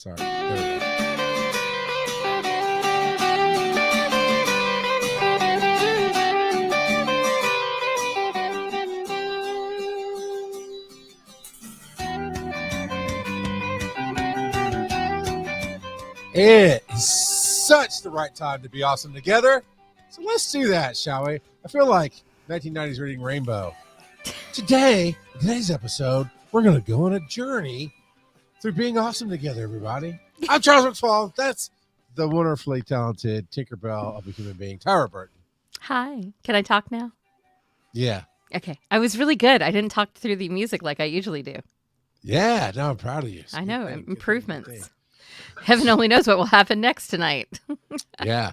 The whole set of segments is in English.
Sorry. There we go. It is such the right time to be awesome together. So let's do that, shall we? I feel like 1990s Reading Rainbow. Today's episode, we're going to go on a journey through being awesome together, everybody. I'm Charles McFall. That's the wonderfully talented Tinkerbell of a human being, Tyra Burton. Hi. Can I talk now? Yeah. Okay. I was really good. I didn't talk through the music like I usually do. Yeah. No, I'm proud of you. I know. Improvements. Heaven only knows what will happen next tonight. Yeah.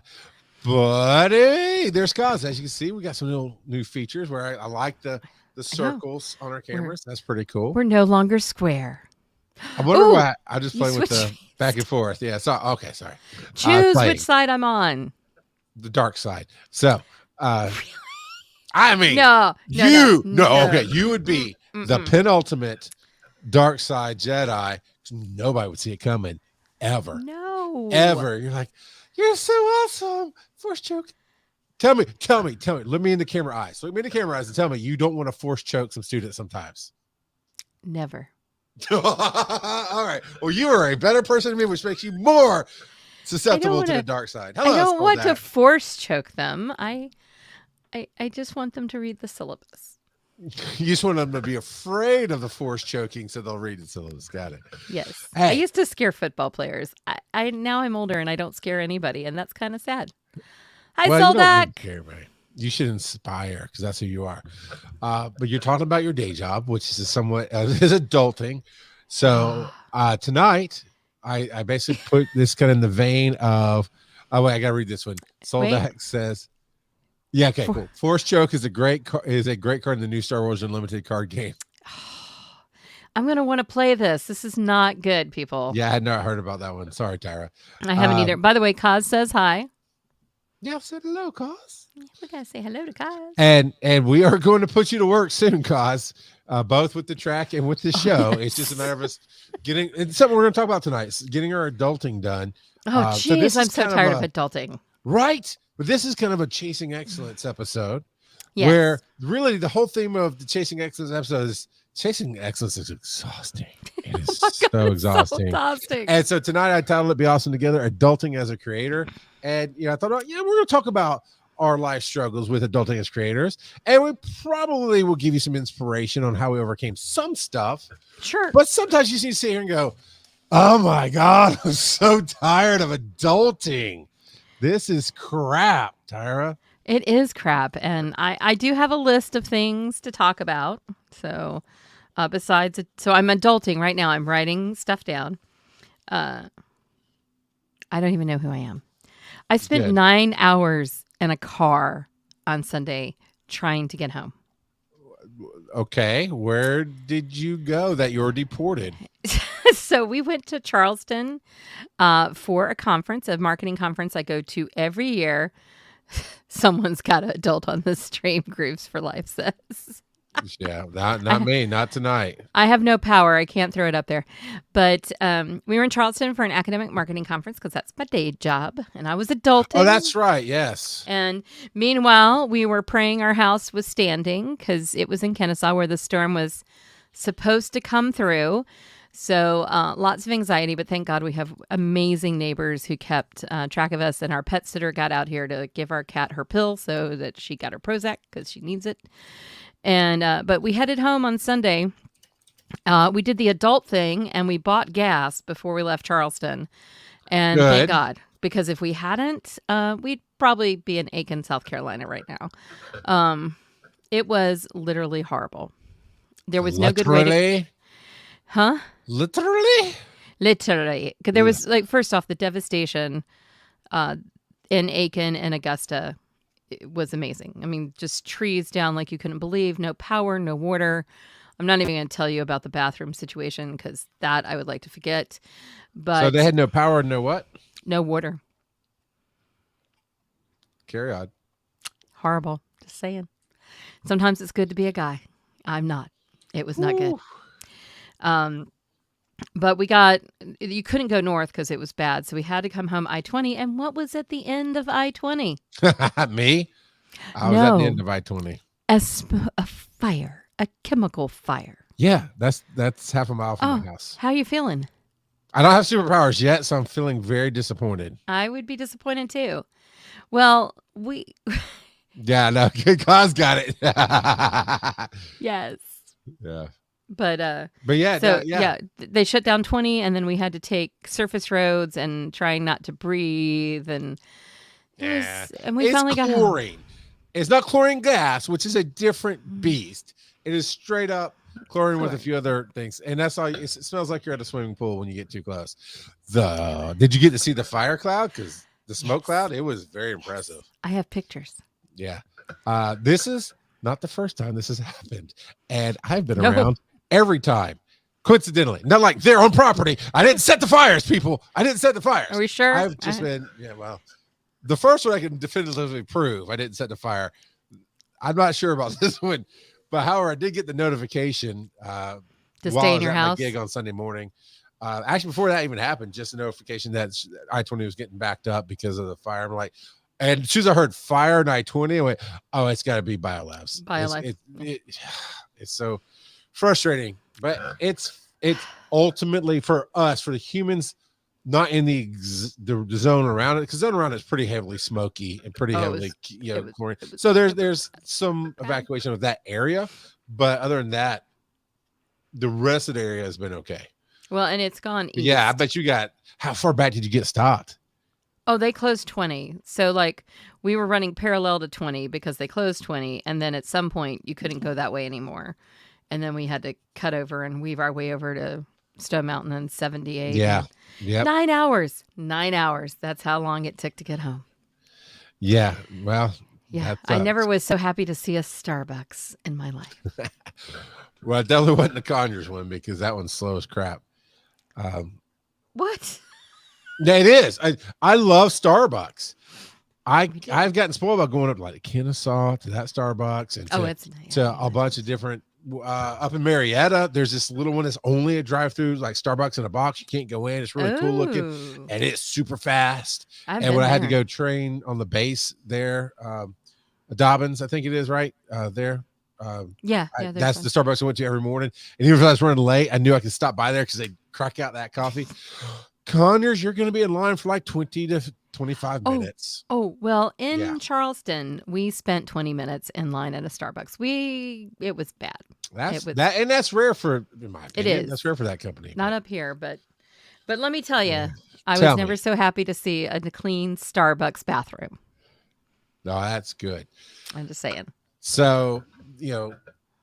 But hey, there's Cos. As you can see, we got some new features where I like the circles on our cameras. That's pretty cool. We're no longer square. I wonder why. I'm just playing with the back and forth. Yeah. So, okay. Sorry. Choose which side I'm on. The dark side. So, I mean, no. Okay. You would be the penultimate dark side Jedi. Nobody would see it coming ever. No. Ever. You're like, you're so awesome. Force choke. Tell me. Look me in the camera eyes. Look me in the camera eyes and tell me you don't want to force choke some students sometimes. Never. All right. Well, you are a better person than me, which makes you more susceptible to the dark side. Hello, I don't want to force choke them. I just want them to read the syllabus. You just want them to be afraid of the force choking so they'll read the syllabus. Got it. Yes. Hey. I used to scare football players. Now I'm older and I don't scare anybody, and that's kind of sad. Hi, Soldak. You should inspire because that's who you are. But you're talking about your day job, which is somewhat is adulting. So tonight, I basically put this kind of in the vein of. Oh wait, I gotta read this one. Soldak says. Yeah, okay, cool. Force choke is a great card in the new Star Wars Unlimited card game. I'm gonna want to play this. This is not good, people. Yeah, I had not heard about that one. Sorry, Tyra. I haven't either. By the way, Kaz says hi. Yeah, I've said hello, Kaz. We gotta say hello to Kaz. And we are going to put you to work soon, Kaz. Both with the track and with the show. It's just a matter of us getting. It's something we're going to talk about tonight. Getting our adulting done. Oh, geez, I'm so tired of adulting. Right. But this is kind of a Chasing Excellence episode, yes. Where really the whole theme of the Chasing Excellence episode is Chasing Excellence is exhausting. It is so exhausting. And so tonight I titled it "Be Awesome Together: Adulting as a Creator." And I thought, we're going to talk about our life struggles with adulting as creators, and we probably will give you some inspiration on how we overcame some stuff. Sure. But sometimes you just need to sit here and go, "Oh my God, I'm so tired of adulting. This is crap, Tyra." It is crap. And I do have a list of things to talk about. So besides it, so I'm adulting right now. I'm writing stuff down. I don't even know who I am. I spent 9 hours in a car on Sunday trying to get home. Okay. Where did you go that you were deported? So we went to Charleston for a conference, a marketing conference I go to every year. Someone's got an adult on the stream, Grooves for Life says. Yeah, not me, not tonight. I have no power. I can't throw it up there. But we were in Charleston for an academic marketing conference because that's my day job. And I was adulting. Oh, that's right. Yes. And meanwhile, we were praying our house was standing because it was in Kennesaw where the storm was supposed to come through. So lots of anxiety, but thank God we have amazing neighbors who kept track of us. And our pet sitter got out here to give our cat her pill so that she got her Prozac because she needs it. And but we headed home on Sunday. We did the adult thing and we bought gas before we left Charleston. And thank God, because if we hadn't, we'd probably be in Aiken, South Carolina right now. It was literally horrible. There was no good way to... Huh? Literally? Literally. There was, first off, the devastation in Aiken and Augusta was amazing. I mean, just trees down like you couldn't believe, no power, no water. I'm not even going to tell you about the bathroom situation because that I would like to forget. But so they had no power, no what? No water. Carry on. Horrible. Just saying. Sometimes it's good to be a guy. I'm not. It was not good. But you couldn't go north because it was bad. So we had to come home I-20. And what was at the end of I-20? Me? I was at the end No, of I-20. a fire, a chemical fire. Yeah, that's half a mile from my house. How are you feeling? I don't have superpowers yet, so I'm feeling very disappointed. I would be disappointed too. Well, Yeah, no, God's got it. yes. Yeah. But yeah, so yeah. they shut down 20, and then we had to take surface roads and trying not to breathe, and we finally got home. Chlorine. It's not chlorine gas, which is a different beast. It is straight up chlorine with a few other things, and that's all. It smells like you're at a swimming pool when you get too close. Did you get to see the fire cloud? Because the smoke cloud, it was very impressive. I have pictures. Yeah. This is not the first time this has happened, and I've been around every time. Coincidentally, not like they're on property. I didn't set the fires, people. I didn't set the fires. Are we sure? I've just been, well, the first one I can definitively prove I didn't set the fire. I'm not sure about this one, but however, I did get the notification to stay in your house. My gig on Sunday morning. Actually, before that even happened, just a notification that I-20 was getting backed up because of the fire. I'm like, and as soon as I heard fire and I-20, I went, oh, it's got to be BioLabs. It's so frustrating, but it's ultimately for us, for the humans, not in the zone around it, because zone around it is pretty heavily smoky and pretty heavily chlorine. So there's some evacuation of that area, but other than that, the rest of the area has been okay. Well, and it's gone east. Yeah, I bet you got. How far back did you get stopped? Oh, they closed 20. So like we were running parallel to 20 because they closed 20, and then at some point you couldn't go that way anymore. And then we had to cut over and weave our way over to Stone Mountain and 78. Yeah. Yeah. 9 hours. 9 hours. That's how long it took to get home. Yeah. Well, yeah. I never was so happy to see a Starbucks in my life. Well, it definitely wasn't the Conyers one because that one's slow as crap. What? Yeah, it is. I love Starbucks. I've gotten spoiled by going up like Kennesaw to that Starbucks and it's nice. To a bunch of different up in Marietta. There's this little one that's only a drive-through, like Starbucks in a box. You can't go in. It's really cool looking, and it's super fast. And when I had to go train on the base there, Dobbins, I think it is right there. That's the Starbucks I went to every morning. And even if I was running late, I knew I could stop by there because they'd crack out that coffee. Conyers, you're going to be in line for like 20 to 25 minutes. Oh, well, in Charleston, we spent 20 minutes in line at a Starbucks. It was bad. That's rare for, in my opinion. It is. That's rare for that company. Not up here, but let me tell you, I was never so happy to see a clean Starbucks bathroom. No, that's good. I'm just saying. So,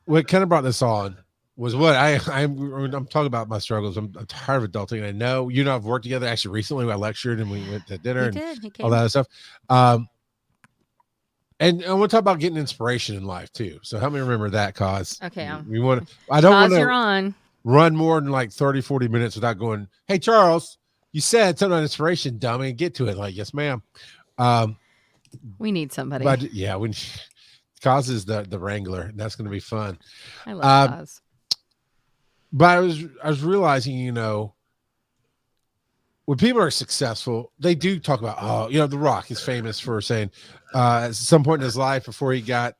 what kind of brought this on was what I'm talking about my struggles. I'm tired of adulting. And I know you and I have worked together actually recently. I lectured and we went to dinner all that stuff. And I want to talk about getting inspiration in life too. So help me remember that, cause okay. I don't want to run more than like 30, 40 minutes without going, hey, Charles, you said something on inspiration, dummy, and get to it. Like, yes, ma'am. We need somebody. But yeah, Cause is the wrangler, and that's going to be fun. I love Cause. But I was realizing, when people are successful, they do talk about, The Rock is famous for saying at some point in his life before he got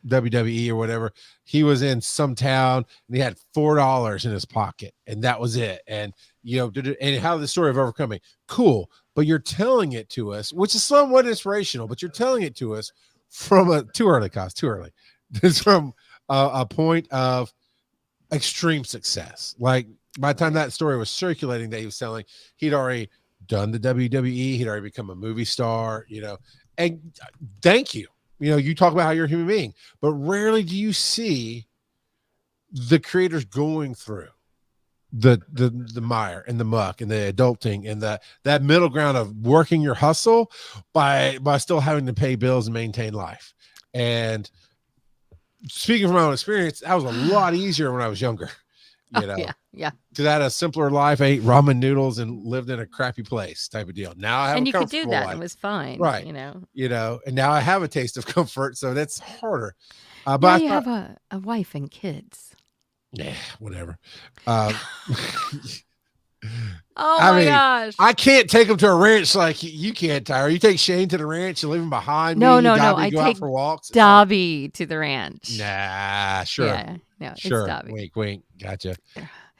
WWE or whatever, he was in some town and he had $4 in his pocket and that was it. And, and how the story of overcoming. Cool. But you're telling it to us, which is somewhat inspirational, but you're telling it to us from too early. It's from a point of extreme success. Like by the time that story was circulating that he was selling, he'd already done the WWE, he'd already become a movie star, and thank you. You talk about how you're a human being, but rarely do you see the creators going through the mire and the muck and the adulting and that middle ground of working your hustle by still having to pay bills and maintain life. And speaking from my own experience, that was a lot easier when I was younger. Yeah. Because I had a simpler life, ate ramen noodles, and lived in a crappy place type of deal. Now I have and a you could do that, life. and it was fine, right? And now I have a taste of comfort, so that's harder. But now you have a wife and kids. Yeah, whatever. Oh I my mean, gosh. I can't take him to a ranch like you can't, Tyra. You take Shane to the ranch, you leave him behind No, me, no, no. Dobby I go out take for walks. It's all Dobby to the ranch. nah, sure. Yeah, no, it's Sure. Dobby. Wink, wink. Gotcha.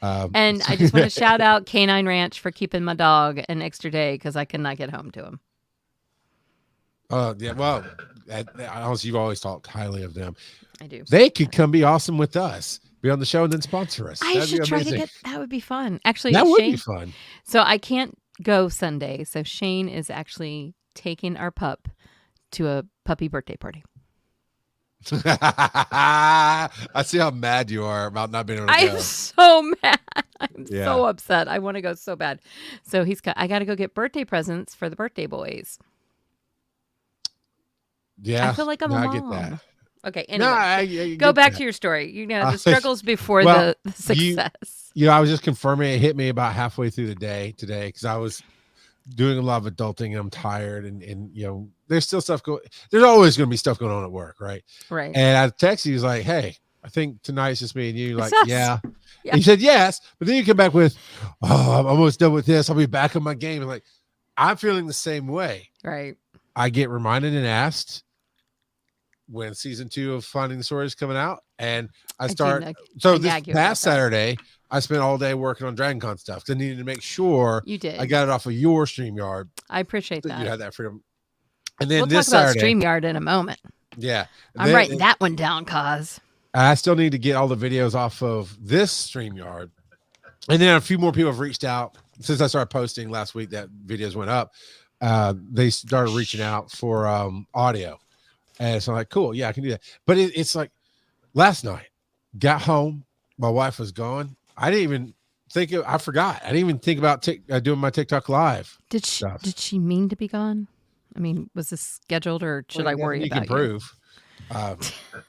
And I just want to shout out Canine Ranch for keeping my dog an extra day because I could not get home to him. Yeah, well, honestly, you've always talked highly of them. I do. They could come be awesome with us, be on the show, and then sponsor us. I That'd should be try to amazing. get that. Would be fun. Actually, That would be Shane. fun. So I can't go Sunday. So Shane is actually taking our pup to a puppy birthday party. I see how mad you are about not being able to go. I'm so mad. I'm Yeah. so upset. I want to go so bad. So I got to go get birthday presents for the birthday boys. Yeah, I feel like I'm no, a I mom. get that. Okay, anyway, No, I go get back that. to your story. You know, the Uh, struggles before well, the success. I was just confirming it hit me about halfway through the day today because I was doing a lot of adulting and I'm tired and there's still stuff going. There's always going to be stuff going on at work, right? Right. And I texted you, was like, hey, I think tonight's just me and you. Like, us. yeah. Yeah. And you said yes, but then you come back with, oh, I'm almost done with this. I'll be back on my game. And like, I'm feeling the same way. Right. I get reminded and asked when season 2 of Finding the Sword is coming out, and I start. So this past Saturday, I spent all day working on Dragon Con stuff because I needed to make sure you did. I got it off of your StreamYard. I appreciate that. You had that freedom. And then we'll this talk about Saturday, StreamYard in a moment. Yeah, I'm writing that one down, cause I still need to get all the videos off of this StreamYard, and then a few more people have reached out since I started posting last week. That videos went up. They started reaching out for audio. And so I'm like, cool, yeah, I can do that. But it's like last night, got home, my wife was gone. I didn't even think I forgot. I didn't even think about doing my TikTok live. Did she mean to be gone? I mean, was this scheduled or should I worry about you? Can prove.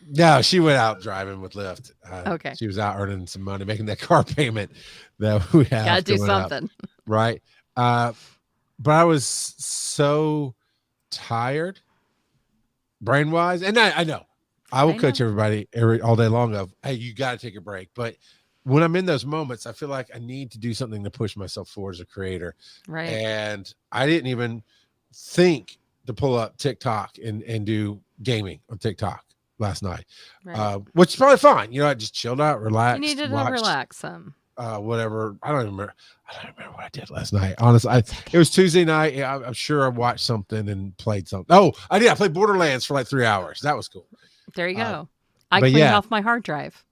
No, she went out driving with Lyft. Okay. She was out earning some money, making that car payment that we have. Gotta do something. Right. But I was so tired. Brain wise, and I know I will coach everybody all day long of, hey, you got to take a break. But when I'm in those moments, I feel like I need to do something to push myself forward as a creator. Right. And I didn't even think to pull up TikTok and do gaming on TikTok last night, which is probably fine. I just chilled out, relaxed. You needed to relax some. Whatever. I don't remember what I did last night. Honestly, it was Tuesday night. I'm sure I watched something and played something. Oh, I did. I played Borderlands for like 3 hours. That was cool. There you go. I cleaned off my hard drive.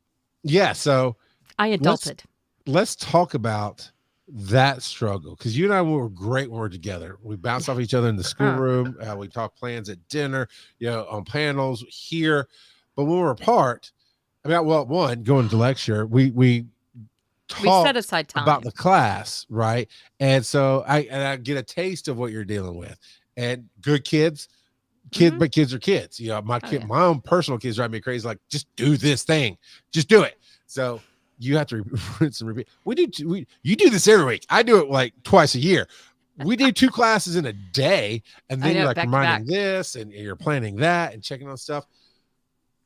Yeah. So I adulted. Let's talk about that struggle because you and I were great when we were together. We bounced off each other in the schoolroom. We talked plans at dinner, on panels here. But when we were apart, going to lecture, we set aside time about the class, right? And so I get a taste of what you're dealing with. And good kids, but kids are kids. My own personal kids drive me crazy. Like, just do this thing, just do it. So you have to rinse and repeat. You do this every week. I do it like twice a year. We do 2 classes in a day, and then you're like reminding this, and you're planning that, and checking on stuff.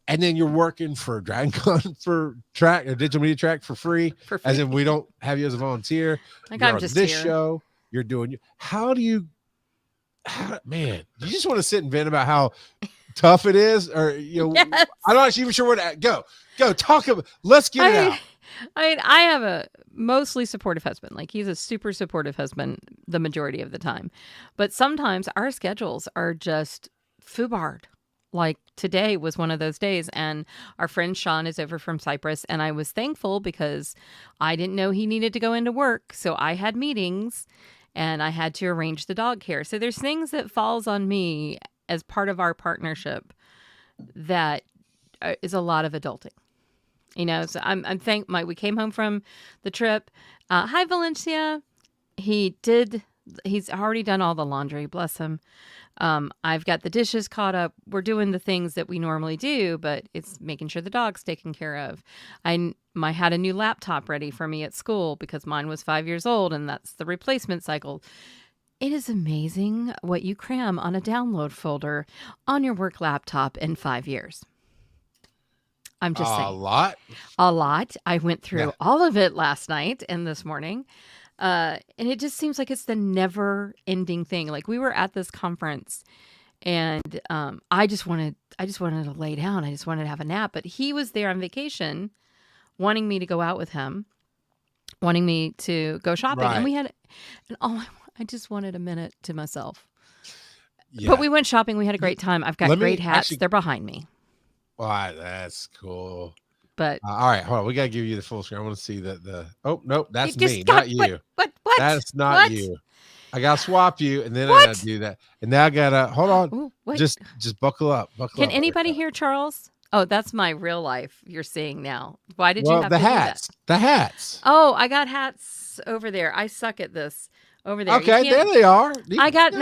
And then you're working for Dragon Con for track or digital media track for free. As in we don't have you as a volunteer. Like I'm just this here. show. You're doing. Man, you just want to sit and vent about how tough it is, or yes. I'm not even sure where to go talk about. Let's get it out. I mean, I have a mostly supportive husband. Like, he's a super supportive husband the majority of the time, but sometimes our schedules are just foobarred. Like, today was one of those days, and our friend Sean is over from Cyprus, and I was thankful because I didn't know he needed to go into work, so I had meetings, and I had to arrange the dog care. So there's things that falls on me as part of our partnership that is a lot of adulting. So I'm thankful. We came home from the trip. Hi, Valencia. He's already done all the laundry, bless him. I've got the dishes caught up. We're doing the things that we normally do, but it's making sure the dog's taken care of. I had a new laptop ready for me at school because mine was 5 years old, and that's the replacement cycle. It is amazing what you cram on a download folder on your work laptop in 5 years. I'm just saying. A lot. A lot. I went through all of it last night and this morning. And it just seems like it's the never ending thing. Like we were at this conference and I just wanted to lay down. I just wanted to have a nap. But he was there on vacation, wanting me to go out with him, wanting me to go shopping. And Right. I just wanted a minute to myself. Yeah. But we went shopping. We had a great time. I've got Let me great hats. actually- They're behind me. Wow, that's cool. But All right, hold on. We got to give you the full screen. I want to see the. Oh, nope, that's you just me, got not you. What? That's not What? you. I got to swap you, and then I What? got to do that. And now I got to, hold on. Ooh, what? Just buckle up. Buckle Can up. anybody hear Charles? Oh, that's my real life you're seeing now. Why did you Well, have the to do hats. that? The hats. Oh, I got hats over there. I suck at this. Over there. You Okay, there can't- they are. I got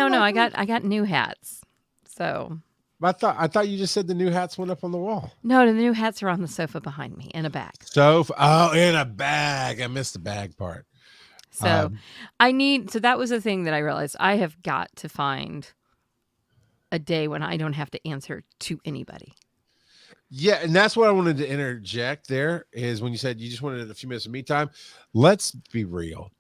I got new hats. So I thought you just said the new hats went up on the wall. no, the new hats are on the sofa behind me in a bag. In a bag. I missed the bag part. So so that was the thing that I realized. I have got to find a day when I don't have to answer to anybody. Yeah, and that's what I wanted to interject there is when you said you just wanted a few minutes of me time. Let's be real.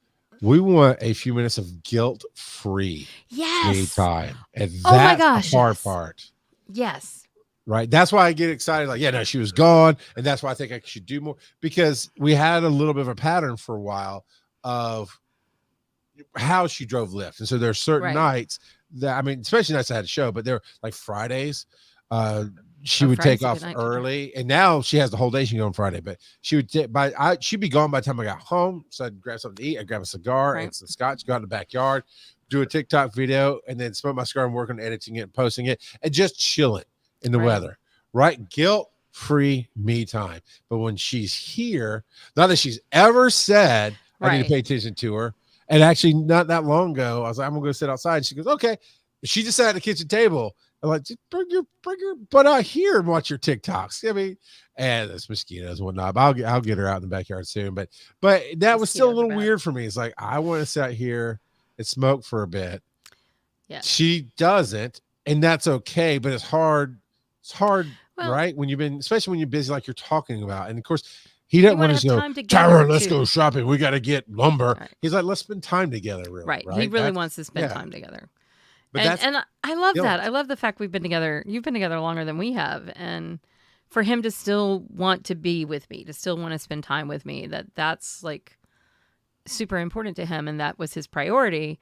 We want a few minutes of guilt-free me Yes. time. And Oh my that's gosh, the hard yes. part. Yes. Right. That's why I get excited. Like, yeah, no, she was gone. And that's why I think I should do more because we had a little bit of a pattern for a while of how she drove Lyft. And so there are certain Right. nights that, I mean, especially nights I had a show, but there were like Fridays. She Oh, would Friday's take a off good night to drive. early, and now she has the whole day. She can go on Friday, but she would she'd be gone by the time I got home. So I'd grab something to eat. I'd grab a cigar Right. and some scotch, go out in the backyard, do a TikTok video, and then smoke my cigar and work on editing it and posting it, and just chilling in the Right. weather. Right, guilt-free me time. But when she's here, not that she's ever said I need to Right. pay attention to her. And actually, not that long ago, I was like, I'm gonna go sit outside. She goes, okay. She just sat at the kitchen table. I'm like, just bring your butt out here and watch your TikToks. I mean, and there's mosquitoes and whatnot. But I'll get her out in the backyard soon. But that was still a Mosquitoes are little bad. weird for me. It's like I want to sit out here and smoke for a bit. Yeah. She doesn't, and that's okay. But it's hard. It's hard, Well- right? When especially when you're busy, like you're talking about. And of course, he doesn't You want wanna to have go, time together, Tyra, let's too. go shopping. We got to get lumber. Right. He's like, let's spend time together, really. Right. Right. He really That's- wants to spend yeah. time together. But And I love guilt. that. I love the fact we've been together. You've been together longer than we have. And for him to still want to be with me, to still want to spend time with me, that's like super important to him. And that was his priority.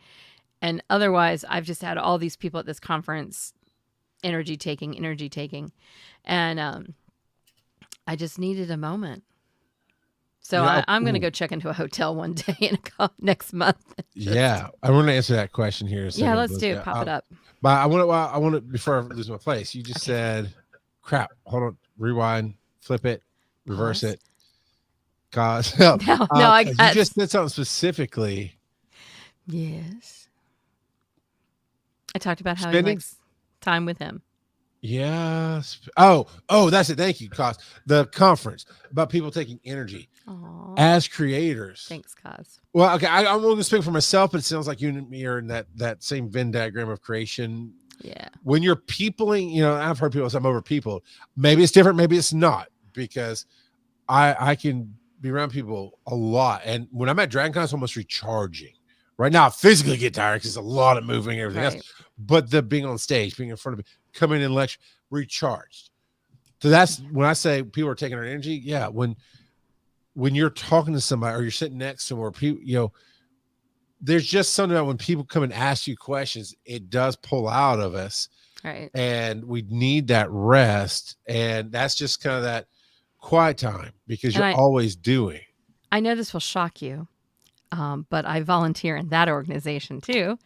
And otherwise, I've just had all these people at this conference, energy taking. And I just needed a moment. So Yeah, I'm going to ooh. go check into a hotel one day next month. Yeah, I want to answer that question here. In a second, Yeah, let's do. Liz. Pop it up. But I want to before I lose my place. You just said, "Crap." Hold on. Rewind. Flip it. Reverse Pause. it. Cause No, I you got just said something specifically. Yes. I talked about how Spending- he likes time with him. Yes. Oh, that's it. Thank you, Cos. The conference about people taking energy Aw. as creators. Thanks, Cos. Well, okay, I'm going to speak for myself, but it sounds like you and me are in that same Venn diagram of creation. Yeah. When you're peopling, I've heard people say I'm over people. Maybe it's different, maybe it's not, because I can be around people a lot. And when I'm at DragonCon, it's almost recharging. Right now, I physically get tired because it's a lot of moving and everything Right. else. But the being on stage, being in front of me, coming in lecture, recharged. So that's when I say people are taking our energy. Yeah, when you're talking to somebody or you're sitting next to them, or people, there's just something about when people come and ask you questions, it does pull out of us, Right. and we need that rest. And that's just kind of that quiet time because And you're always doing. I know this will shock you, but I volunteer in that organization too.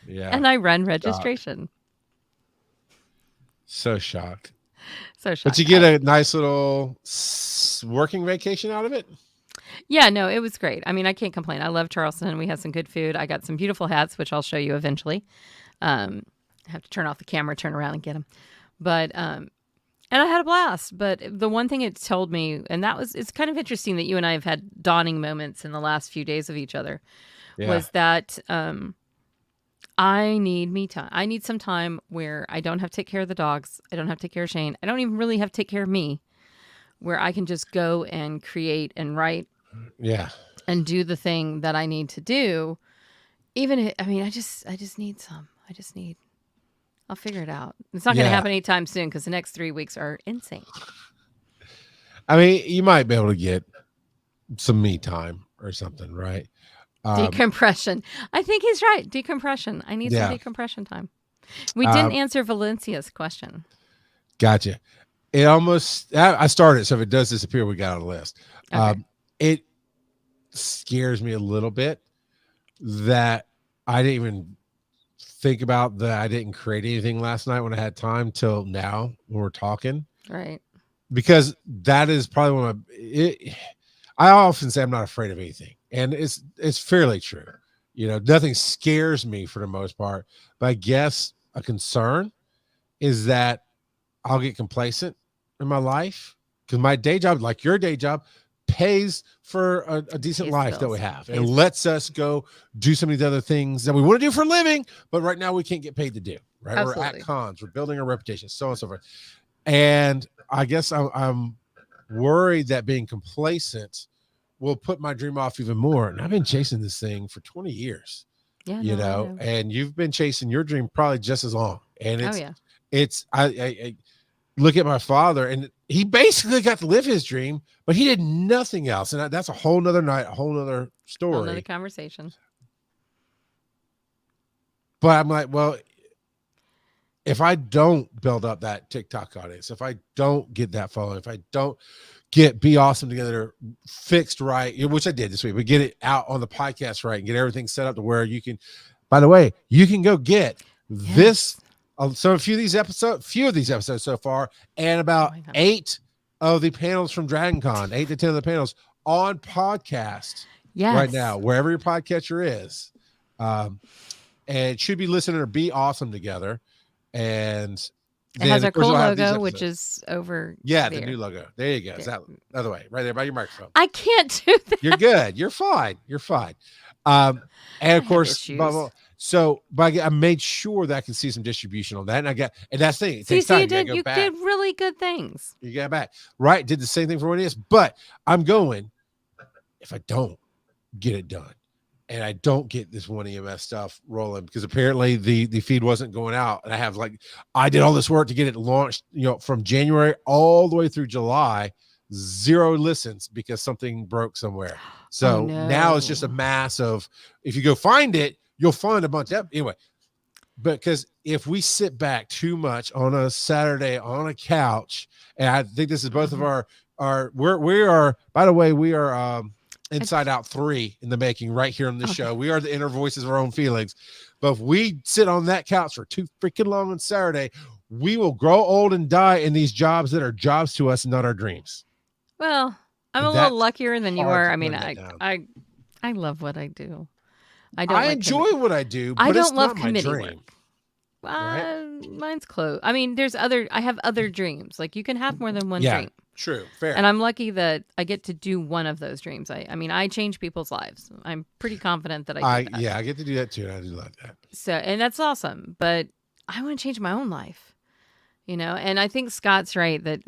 Yeah. And I run registration. So shocked. So shocked. But you get a nice little working vacation out of it? Yeah, no, it was great. I mean, I can't complain. I love Charleston. We had some good food. I got some beautiful hats, which I'll show you eventually. I have to turn off the camera, turn around and get them. But, and I had a blast. But the one thing it told me, and it's kind of interesting that you and I have had dawning moments in the last few days of each other, was that I need me time. I need some time where I don't have to take care of the dogs. I don't have to take care of Shane. I don't even really have to take care of me, where I can just go and create and write Yeah. and do the thing that I need to do. I just need some. I'll figure it out. It's not going to Yeah. happen anytime soon because the next 3 weeks are insane. I mean, you might be able to get some me time or something, right? Decompression. I think he's right. Decompression. I need some Yeah. decompression time. We didn't answer Valencia's question. Gotcha. It almost, I started, so if it does disappear, we got on the list. Okay. It scares me a little bit that I didn't even think about that I didn't create anything last night when I had time till now when we're talking. Right. Because that is probably one of I often say I'm not afraid of anything. And it's fairly true. You know, nothing scares me for the most part. But I guess a concern is that I'll get complacent in my life because my day job, like your day job, pays for a decent Pays life that bills. we have Pays and lets us go do some of these other things that we want to do for a living, but right now we can't get paid to do. Right? Absolutely. We're at cons, we're building our reputation, so on and so forth. And I guess I'm worried that being complacent will put my dream off even more. And I've been chasing this thing for 20 years. Yeah. You no, I know, and you've been chasing your dream probably just as long. And I look at my father, and he basically got to live his dream, but he did nothing else. And that's a whole nother night, a whole nother story. Whole nother conversation. But I'm like, well, if I don't build up that TikTok audience, if I don't get that following, if I don't get Be Awesome Together fixed right, which I did this week, but get it out on the podcast right and get everything set up to where you can, by the way, you can go get this. So a few of these episodes so far, and about 8 of the panels from DragonCon, 8 to 10 of the panels on podcast right now, wherever your podcatcher is. And it should be listening to Be Awesome Together. And it has our cool logo, which is over. Yeah, there. The new logo. There you go. It's that other way, right there by your microphone. I can't do that. You're good. You're fine. And of course, so but I made sure that I can see some distribution on that, and that's the thing. It takes time. You did really good things. You got back right. Did the same thing for what it is, but I'm going. If I don't get it done, and I don't get this one EMS stuff rolling, because apparently the feed wasn't going out, and I did all this work to get it launched, from January all the way through July, 0 listens because something broke somewhere. So now it's just a mass of, if you go find it, you'll find a bunch of anyway. But because if we sit back too much on a Saturday on a couch, and I think this is both of our we are, by the way, we are Inside Out 3 in the making right here on this show. We are the inner voices of our own feelings. But if we sit on that couch for too freaking long on Saturday, we will grow old and die in these jobs that are jobs to us and not our dreams. Well, I'm a little luckier than you are. I mean, I love what I do. I enjoy what I do, but I don't it's love not committee my dream. work. Mine's close. I mean, I have other dreams. Like, you can have more than one dream. True, fair. And I'm lucky that I get to do one of those dreams. I change people's lives. I'm pretty confident that I do that. Yeah, I get to do that too, and I do like that. So, and that's awesome. But I want to change my own life, And I think Scott's right that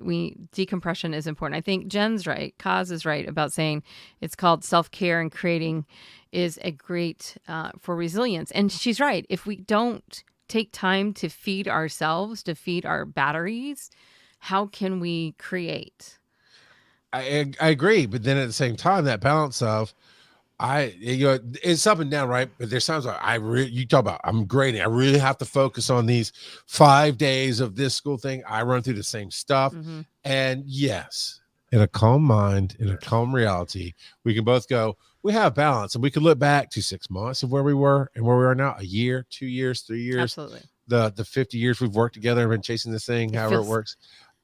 decompression is important. I think Jen's right. Kaz is right about saying it's called self-care, and creating is a great for resilience. And she's right. If we don't take time to feed ourselves, to feed our batteries, how can we create? I agree, but then at the same time, that balance of it's up and down, right? But there's times you talk about I'm grading. I really have to focus on these 5 days of this school thing. I run through the same stuff, and yes, in a calm mind, in a calm reality, we can both go. We have balance, and we can look back to 6 months of where we were and where we are now. A year, 2 years, 3 years. Absolutely. The 50 years we've worked together and been chasing this thing, however it works.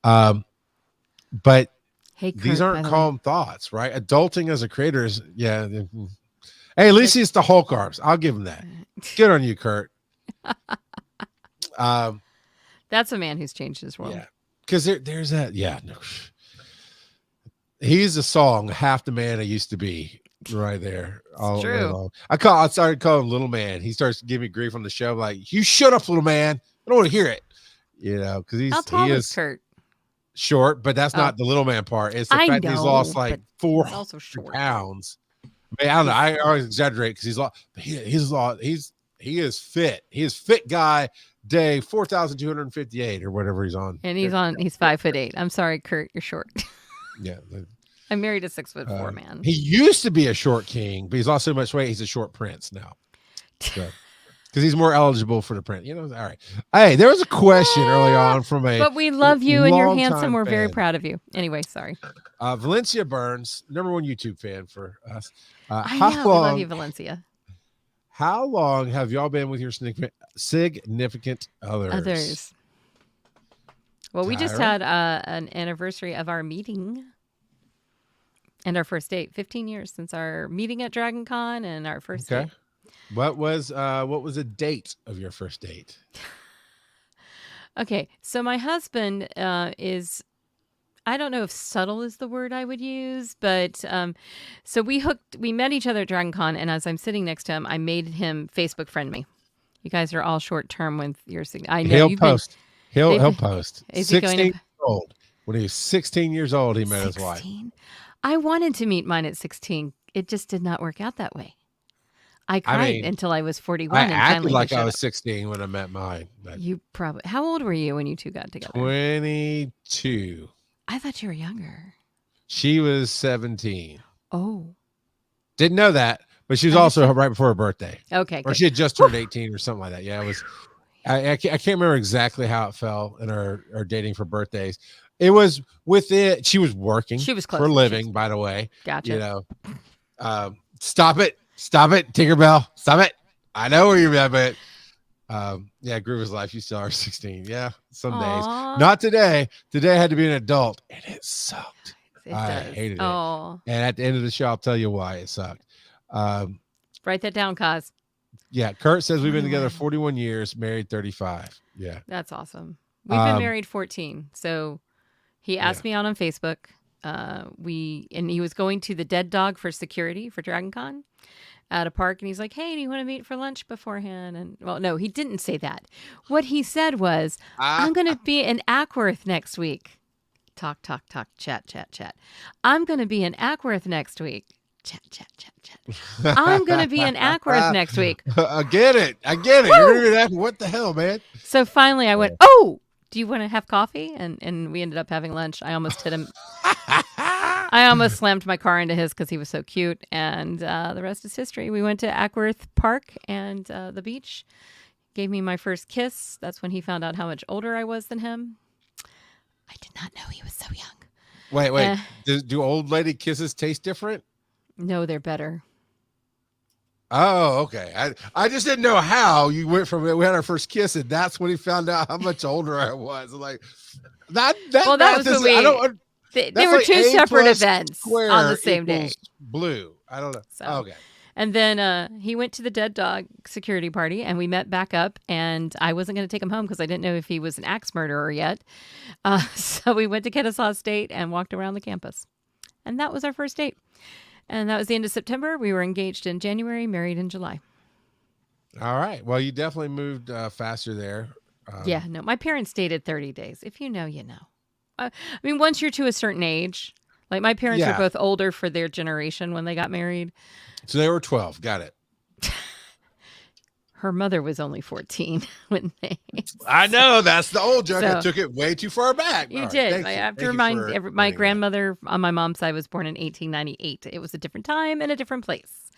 But these aren't calm thoughts, right? Adulting as a creator is, Hey, at least it's the Hulk arms. I'll give him that. Good on you, Kurt. That's a man who's changed his world. Yeah, because there's that. Yeah, no. He's a song, half the man I used to be. Right there. It's true. I started calling him Little Man. He starts giving me grief on the show, like, you shut up, little man. I don't want to hear it. Because How tall is Kurt? short, but that's not the little man part. It's the I fact that he's lost know, like but 400 he's also short. pounds. I mean, I don't know. I always exaggerate because he's lost. He's lost. He is fit. He is fit guy. Day 4,258 or whatever he's on. And he's 5'8". I'm sorry, Kurt, you're short. Yeah. I'm married a 6'4" man. He used to be a short king, but he's lost so much weight. He's a short prince now. So, because he's more eligible for the prince. You know, all right. Hey, there was a question early on from a. But we love you and you're handsome. longtime We're very fan. proud of you. Anyway, sorry. Valencia Burns, #1 YouTube fan for us. I know. We love you, Valencia. How long have y'all been with your significant others? Well, we just Tyra? had an anniversary of our meeting and our first date. 15 years since our meeting at Dragon Con and our first date. What was the date of your first date? Okay, so my husband is, I don't know if subtle is the word I would use, but so we met each other at Dragon Con, and as I'm sitting next to him, I made him Facebook friend me. You guys are all short term with your. I know He'll post. He'll post. Is he 16 going to? years old. When he was 16 years old, he met his wife. I wanted to meet mine at 16. It just did not work out that way. I cried until I was 41. I and acted finally like I was 16 when I met mine. You probably. How old were you when you two got together? 22. I thought you were younger. She was 17. Oh. Didn't know that, but she was also right before her birthday. Okay. Or she had just turned 18 or something like that. Yeah, it was. I can't remember exactly how it fell in our dating for birthdays. It was with it. She was working. She was close for a living, by the way. Gotcha. You know, stop it, Tinkerbell, stop it. I know where you're at, but yeah, Groover's life. You still are 16. Yeah, some days. Not today. Today I had to be an adult, and it sucked. I hated it. And at the end of the show, I'll tell you why it sucked. Write that down, Kaz. Yeah, Kurt says we've been together 41 years, married 35. Yeah. That's awesome. We've been married 14. So he asked me out on Facebook. And he was going to the Dead Dog for security for Dragon Con at a park. And he's like, hey, do you want to meet for lunch beforehand? And well, no, he didn't say that. What he said was, I'm going to be in Ackworth next week. Talk, chat. I'm going to be in Ackworth next week. Chat. I'm going to be in Ackworth next week. I get it. You're going to be in what the hell, man? So finally I went, oh, do you want to have coffee? And we ended up having lunch. I almost hit him. I almost slammed my car into his because he was so cute. And the rest is history. We went to Ackworth Park and the beach. Gave me my first kiss. That's when he found out how much older I was than him. I did not know he was so young. Wait. Do old lady kisses taste different? No, they're better. Oh, okay. I just didn't know how you went from we had our first kiss, and that's when he found out how much older I was. Like that was when they were like two separate events on the same day. Blue. I don't know. So, okay. And then he went to the Dead Dog security party, and we met back up. And I wasn't going to take him home because I didn't know if he was an axe murderer yet. So we went to Kennesaw State and walked around the campus, and that was our first date. And that was the end of September. We were engaged in January, married in July. All right. Well, you definitely moved faster there. Yeah, no. My parents dated 30 days. If you know, you know. I mean, once you're to a certain age, like my parents are both older for their generation when they got married. So they were 12. Got it. Her mother was only 14 when they. I know. That's the old joke. I took it way too far back. You did. I have to remind my grandmother on my mom's side was born in 1898. It was a different time and a different place.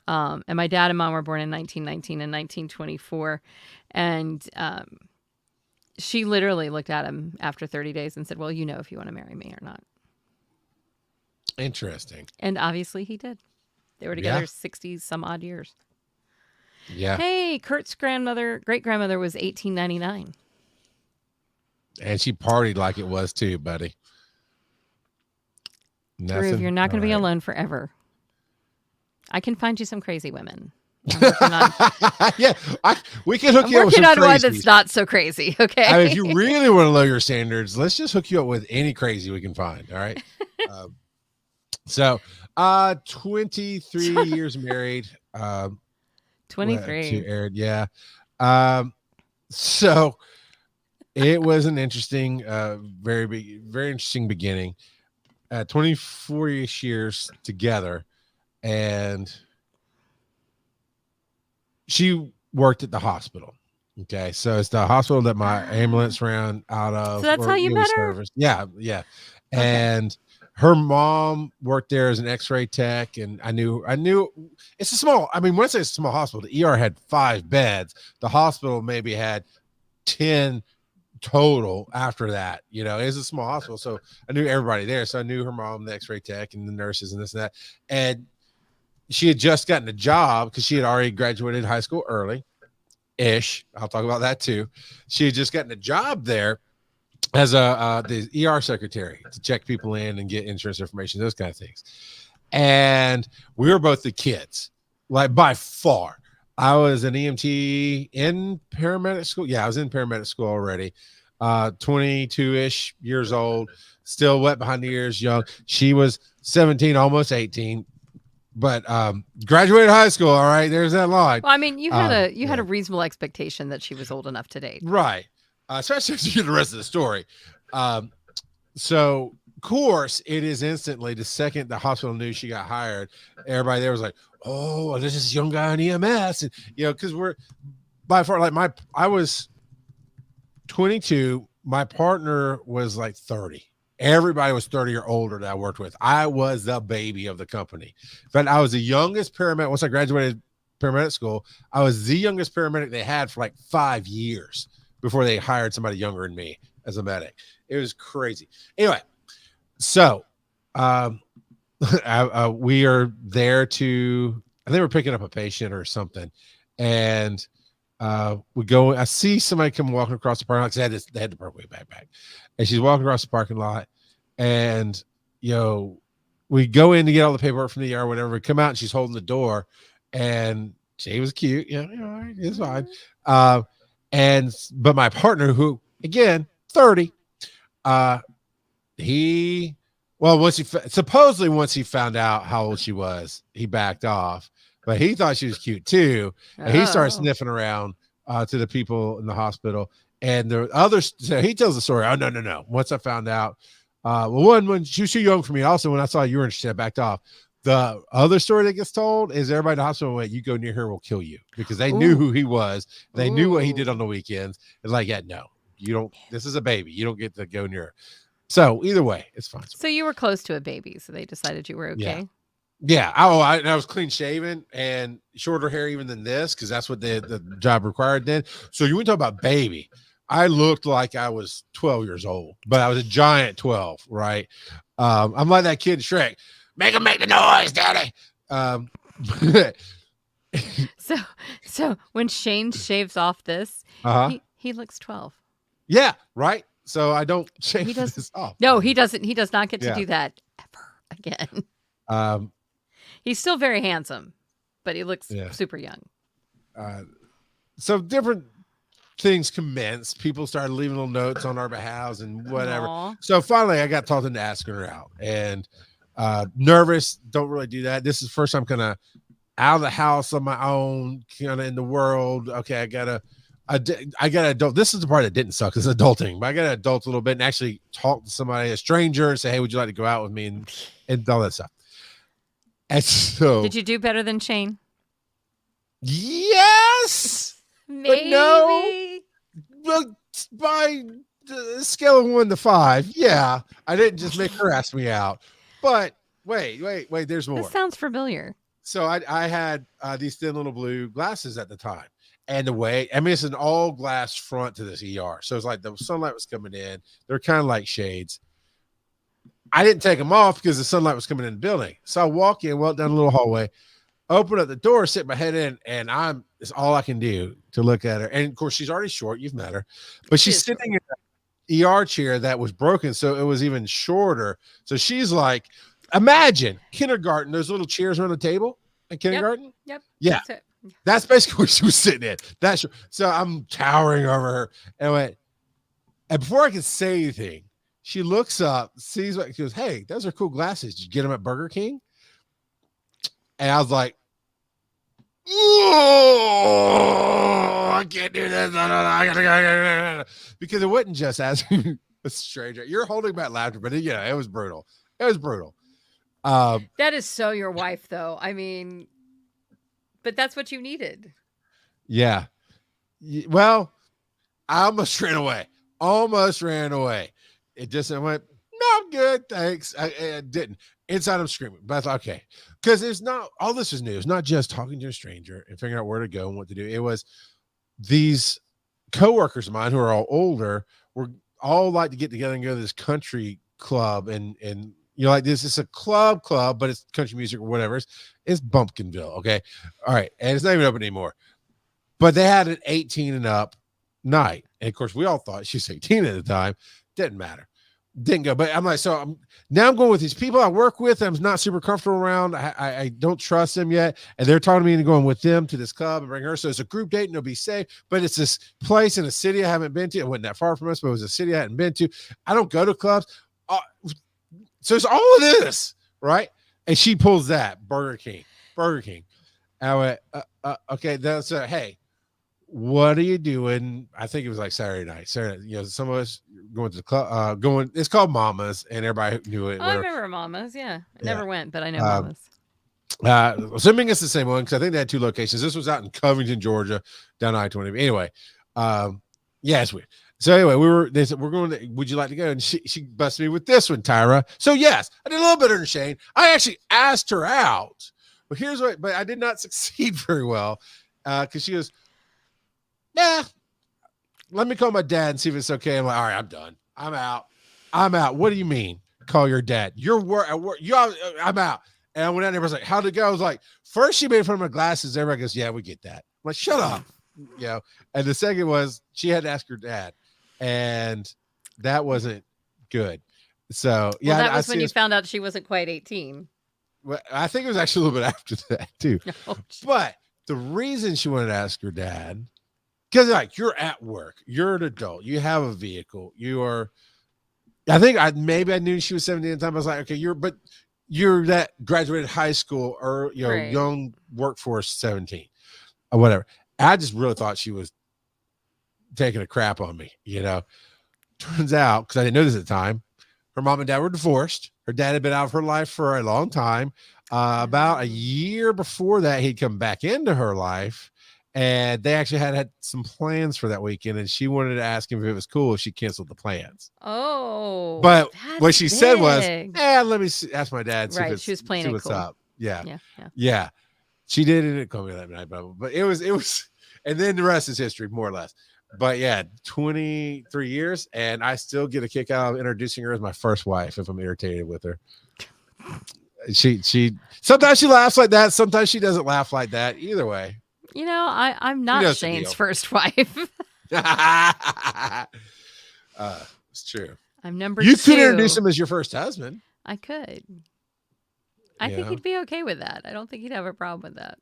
And my dad and mom were born in 1919 and 1924. And she literally looked at him after 30 days and said, well, you know if you want to marry me or not. Interesting. And obviously he did. They were together 60 some odd years. Yeah. Hey, Kurt's great grandmother was 1899. And she partied like it was too, buddy. Groove, you're not going to be alone forever. I can find you some crazy women. We can hook you up with some working on one crazies. that's not so crazy, okay? I mean, if you really want to lower your standards, let's just hook you up with any crazy we can find, all right? So, 23 years married. 23. To Aaron, yeah. So It was an interesting, very interesting beginning. 24-ish years together, and she worked at the hospital. Okay, so it's the hospital that my ambulance ran out So of, that's how you the met her? service. Yeah, yeah. Okay. And her mom worked there as an X-ray tech, and I knew it's a small. I mean, when I say it's a small hospital, the ER had 5 beds. The hospital maybe had 10 total after that. You know, it was a small hospital, so I knew everybody there. So I knew her mom, the X-ray tech, and the nurses, and this and that. And she had just gotten a job because she had already graduated high school early ish. I'll talk about that too. She had just gotten a job there as the ER secretary to check people in and get insurance information, those kind of things. And we were both the kids, like by far. I was an EMT in paramedic school. Yeah, I was in paramedic school already. 22-ish years old, still wet behind the ears, young. She was 17, almost 18. But graduated high school, all right. There's that line. Well, I mean, you had a reasonable expectation that she was old enough to date. Right. Especially if you get the rest of the story. So, of course, it is instantly the second the hospital knew she got hired, everybody there was like, oh, there's this young guy in EMS. And, you know, because we're by far like I was 22. My partner was like 30. Everybody was 30 or older that I worked with. I was the baby of the company. In fact, I was the youngest paramedic. Once I graduated paramedic school, I was the youngest paramedic they had for like 5 years before they hired somebody younger than me as a medic. It was crazy. Anyway, so we are there to, I think we're picking up a patient or something. And we go, I see somebody come walking across the parking lot because they had to park way back. And she's walking across the parking lot. And, you know, we go in to get all the paperwork from the ER, whatever. We come out and she's holding the door. And she was cute. You know, it's fine. But my partner, who, again, 30, once he found out how old she was, he backed off. But he thought she was cute too. And he started sniffing around to the people in the hospital. And the others, so he tells the story. Oh, no. Once I found out, when she was too young for me. Also, when I saw you were interested, I backed off. The other story that gets told is everybody in the hospital went, you go near her, we'll kill you, because they knew who he was. They knew what he did on the weekends. It's like, yeah, no, you don't. This is a baby. You don't get to go near her. So either way, it's fine. So you were close to a baby, so they decided you were okay. Yeah. I was clean shaven and shorter hair even than this, because that's what the job required then. So you want to talk about baby. I looked like I was 12 years old, but I was a giant 12, right? I'm like that kid in Shrek. Make him make the noise, daddy. So when Shane shaves off this, he looks 12. Yeah, right. So I don't shave this off. No, he doesn't. He does not get to do that ever again. He's still very handsome, but he looks super young. So different things commenced. People started leaving little notes on our behalves and whatever. Aww. So finally, I got talked into asking her out, and nervous. Don't really do that. This is the first time kind of out of the house on my own, kind of in the world. Okay, I gotta adult. This is the part that didn't suck. It's adulting, but I got to adult a little bit and actually talk to somebody, a stranger, and say, "Hey, would you like to go out with me?" and all that stuff. And so, did you do better than Shane? Yes, maybe. But no, by the scale of 1 to 5, yeah, I didn't just make her ask me out. But wait, there's more. This sounds familiar. So I had these thin little blue glasses at the time. And it's an all glass front to this ER. So it's like the sunlight was coming in. They're kind of like shades. I didn't take them off because the sunlight was coming in the building. So I walk down a little hallway, open up the door, sit my head in, and it's all I can do to look at her. And of course, she's already short. You've met her, but she's sitting in an ER chair that was broken. So it was even shorter. So she's like, imagine kindergarten, those little chairs around the table in kindergarten. Yep. Yeah. That's basically what she was sitting in. So I'm towering over her and before I could say anything, she looks up, sees what, she goes, "Hey, those are cool glasses. Did you get them at Burger King?" And I was like, "Oh, I can't do this. I gotta. Because it wasn't just asking a stranger. You're holding back laughter, but yeah, it was brutal. It was brutal. That is so your wife, though. I mean, but that's what you needed. Yeah. Well, I almost ran away. It just I went, no, I'm good, thanks. I didn't. Inside, I'm screaming, but I thought, okay, because it's not all this is new. It's not just talking to a stranger and figuring out where to go and what to do. It was these coworkers of mine who are all older were all like to get together and go to this country club and like this is a club, but it's country music or whatever. It's Bumpkinville, okay, all right, and it's not even open anymore. But they had an 18 and up night, and of course we all thought she's 18 at the time. Didn't matter. Didn't go. But I'm like, I'm going with these people I work with. I'm not super comfortable around. I don't trust them yet. And they're talking to me into going with them to this club and bring her. So it's a group date and it'll be safe. But it's this place in a city I haven't been to. It wasn't that far from us, but it was a city I hadn't been to. I don't go to clubs. So it's all of this, right? And she pulls that Burger King. I went, okay, that's hey. What are you doing? I think it was like Saturday night. Some of us going to the club, it's called Mama's, and everybody knew it. Oh, I remember Mama's. Yeah. I never went, but I know Mama's. Assuming it's the same one, because I think they had two locations. This was out in Covington, Georgia, down I-20. Anyway, it's weird. So anyway, they said, we're going to, would you like to go? And she busted me with this one, Tyra. So yes, I did a little bit of Shane. I actually asked her out, but but I did not succeed very well. Because she goes, yeah, let me call my dad and see if it's okay. I'm like, all right, I'm done. I'm out. What do you mean? Call your dad. I'm out. And I went out there. I was like, how'd it go? I was like, first she made fun of my glasses. Everybody goes, yeah, we get that. I'm like, shut up. And the second was she had to ask her dad. And that wasn't good. So yeah. That was when you found out she wasn't quite 18. Well, I think it was actually a little bit after that too. But the reason she wanted to ask her dad, because like you're at work, you're an adult, you have a vehicle, I knew she was 17 at the time. I was like, okay, you're that graduated high school or right. Young workforce 17 or whatever. I just really thought she was taking a crap on me, Turns out, because I didn't know this at the time, her mom and dad were divorced. Her dad had been out of her life for a long time. About a year before that, he'd come back into her life. And they actually had some plans for that weekend, and she wanted to ask him if it was cool if she canceled the plans. Oh, but what she said was, let me ask my dad. Right, she was playing it what's cool. Up. Yeah. She didn't call me that night, but it was, and then the rest is history, more or less. But yeah, 23 years, and I still get a kick out of introducing her as my first wife if I'm irritated with her. She sometimes she laughs like that, sometimes she doesn't laugh like that. Either way. I'm not Shane's first wife. It's true. I'm number two. You could introduce him as your first husband. I could. I think he'd be okay with that. I don't think he'd have a problem with that.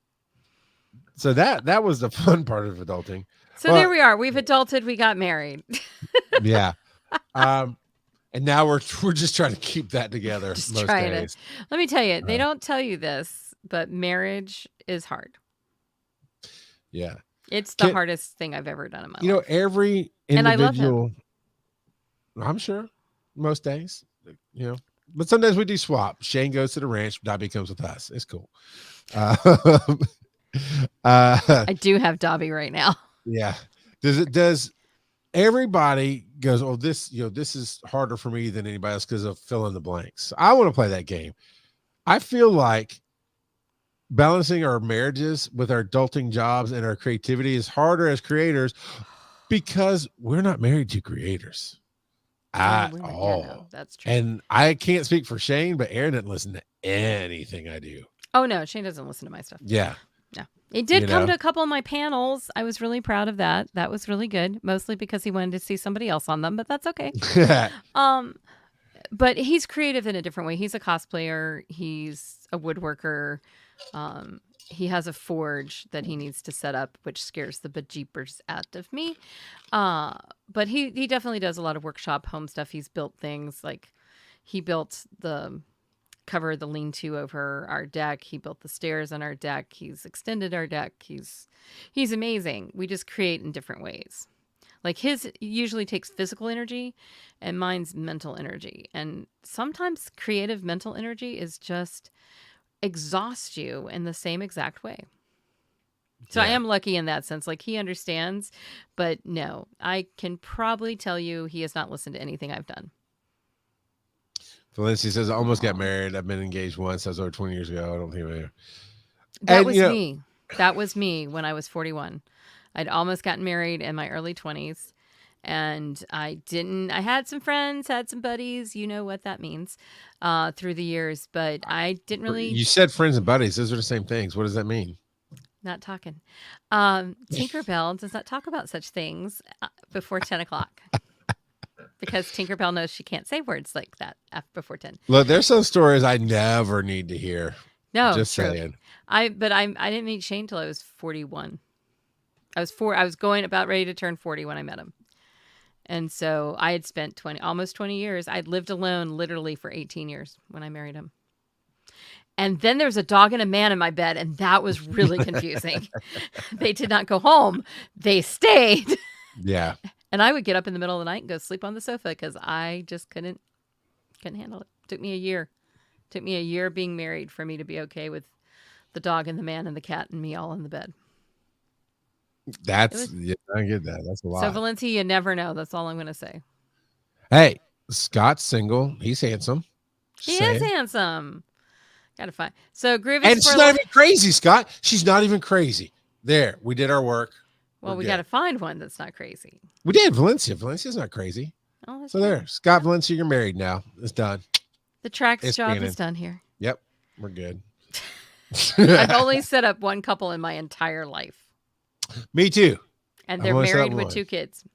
So that was the fun part of adulting. So there we are. We've adulted. We got married. Yeah. And now we're just trying to keep that together most days. Let me tell you, they don't tell you this, but marriage is hard. Yeah. It's the hardest thing I've ever done in my life. Every individual, and I love him. I'm sure most days, but sometimes we do swap. Shane goes to the ranch, Dobby comes with us. It's cool. I do have Dobby right now. Yeah. Does everybody goes, oh, this is harder for me than anybody else because of fill in the blanks. I want to play that game. I feel like balancing our marriages with our adulting jobs and our creativity is harder as creators because we're not married to creators at all. No, that's true. And I can't speak for Shane, but Aaron doesn't listen to anything I do. Oh no, Shane doesn't listen to my stuff. Yeah. No. He did come to a couple of my panels. I was really proud of that. That was really good, mostly because he wanted to see somebody else on them, but that's okay. But he's creative in a different way. He's a cosplayer. He's a woodworker. He has a forge that he needs to set up, which scares the bejeepers out of me. But he definitely does a lot of workshop home stuff. He's built things like he built the covered the lean-to over our deck. He built the stairs on our deck. He's extended our deck. He's amazing. We just create in different ways. Like his usually takes physical energy and mine's mental energy. And sometimes creative mental energy is just exhaust you in the same exact way. So I am lucky in that sense. Like he understands, but no, I can probably tell you he has not listened to anything I've done. Valencia says, I almost got married. I've been engaged once. That was over 20 years ago. I don't think I That was me. That was me when I was 41. I'd almost gotten married in my early 20s. And I had some friends, had some buddies, you know what that means, through the years. But I didn't really. You said friends and buddies. Those are the same things. What does that mean? Not talking. Tinkerbell does not talk about such things before 10 o'clock. Because Tinkerbell knows she can't say words like that before 10. Look, there's some stories I never need to hear. No, just true. saying. I didn't meet Shane till I was 41. I was going about ready to turn 40 when I met him. And so I had spent almost 20 years. I'd lived alone literally for 18 years when I married him. And then there was a dog and a man in my bed, and that was really confusing. They did not go home. They stayed. Yeah. And I would get up in the middle of the night and go sleep on the sofa because I just couldn't handle it. It took me a year. It took me a year being married for me to be okay with the dog and the man and the cat and me all in the bed. I get that. That's a lot. So Valencia, you never know. That's all I'm going to say. Hey, Scott's single. He's handsome. He is handsome. Gotta find. So Groove and she's not even crazy, Scott. She's not even crazy. There, we did our work. Well, we got to find one that's not crazy. We did. Valencia's not crazy. Oh, that's so there, Scott, Valencia, you're married now. It's done. The Trax job is done here. Yep, we're good. I've only set up one couple in my entire life. Me too. And they're married with 2 kids.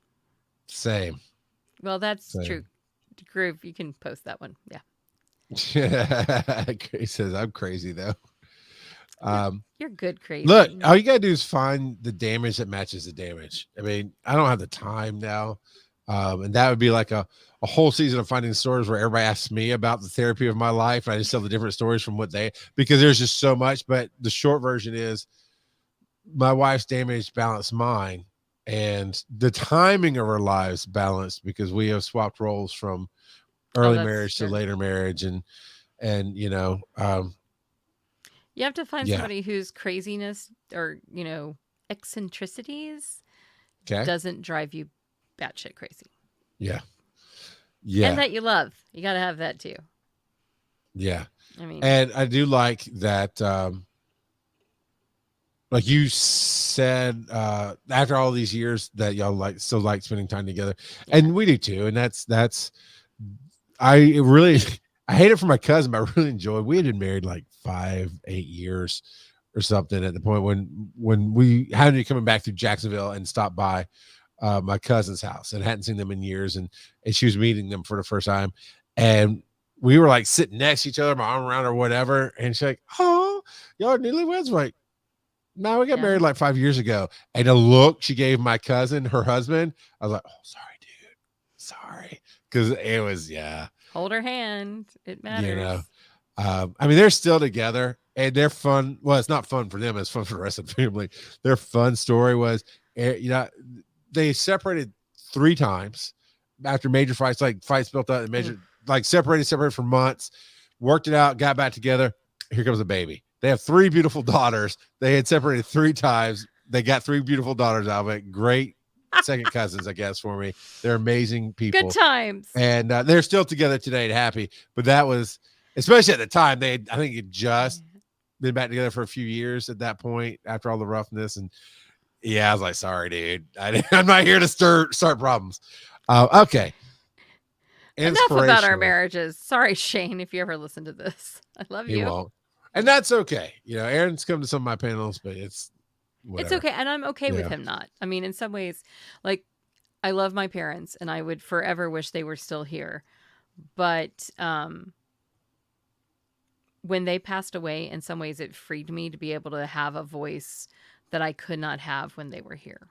Same. Well, that's true. Groove, you can post that one. Yeah. He says, I'm crazy though. You're good crazy. Look, all you gotta do is find the damage that matches the damage. I mean, I don't have the time now. And that would be like a whole season of finding stories where everybody asks me about the therapy of my life. And I just tell the different stories from because there's just so much. But the short version is my wife's damage balanced mine, and the timing of our lives balanced because we have swapped roles from early marriage to later marriage. And you know, you have to find somebody whose craziness or, eccentricities doesn't drive you batshit crazy. Yeah. Yeah. And that you love. You got to have that too. Yeah. I mean, and I do like that. Like you said, after all these years that y'all still like spending time together, and we do too. And I hate it for my cousin, but I really enjoyed. We had been married like 8 years or something at the point when we had to be coming back through Jacksonville and stopped by my cousin's house and hadn't seen them in years. And she was meeting them for the first time. And we were like sitting next to each other, my arm around her, whatever. And she's like, oh, y'all are newlyweds? Like, no, we got married like 5 years ago. And the look she gave my cousin, her husband, I was like, oh, sorry, dude. Sorry. Because it was, hold her hand. It matters. I mean, they're still together and they're fun. Well, it's not fun for them. It's fun for the rest of the family. Their fun story was, they separated 3 times after major fights, like fights built up and separated for months, worked it out, got back together. Here comes a baby. They have 3 beautiful daughters. They had separated 3 times. They got 3 beautiful daughters out of it. Great second cousins, I guess, for me. They're amazing people. Good times. And they're still together today and happy. But that was, especially at the time, I think it just been back together for a few years at that point after all the roughness. And I was like, sorry, dude. I'm not here to start problems. Okay. Enough about our marriages. Sorry, Shane, if you ever listen to this. I love you. He won't. And that's okay. Aaron's come to some of my panels, but it's whatever. It's okay. And I'm okay with him not. I mean, in some ways, like, I love my parents and I would forever wish they were still here. But when they passed away, in some ways, it freed me to be able to have a voice that I could not have when they were here.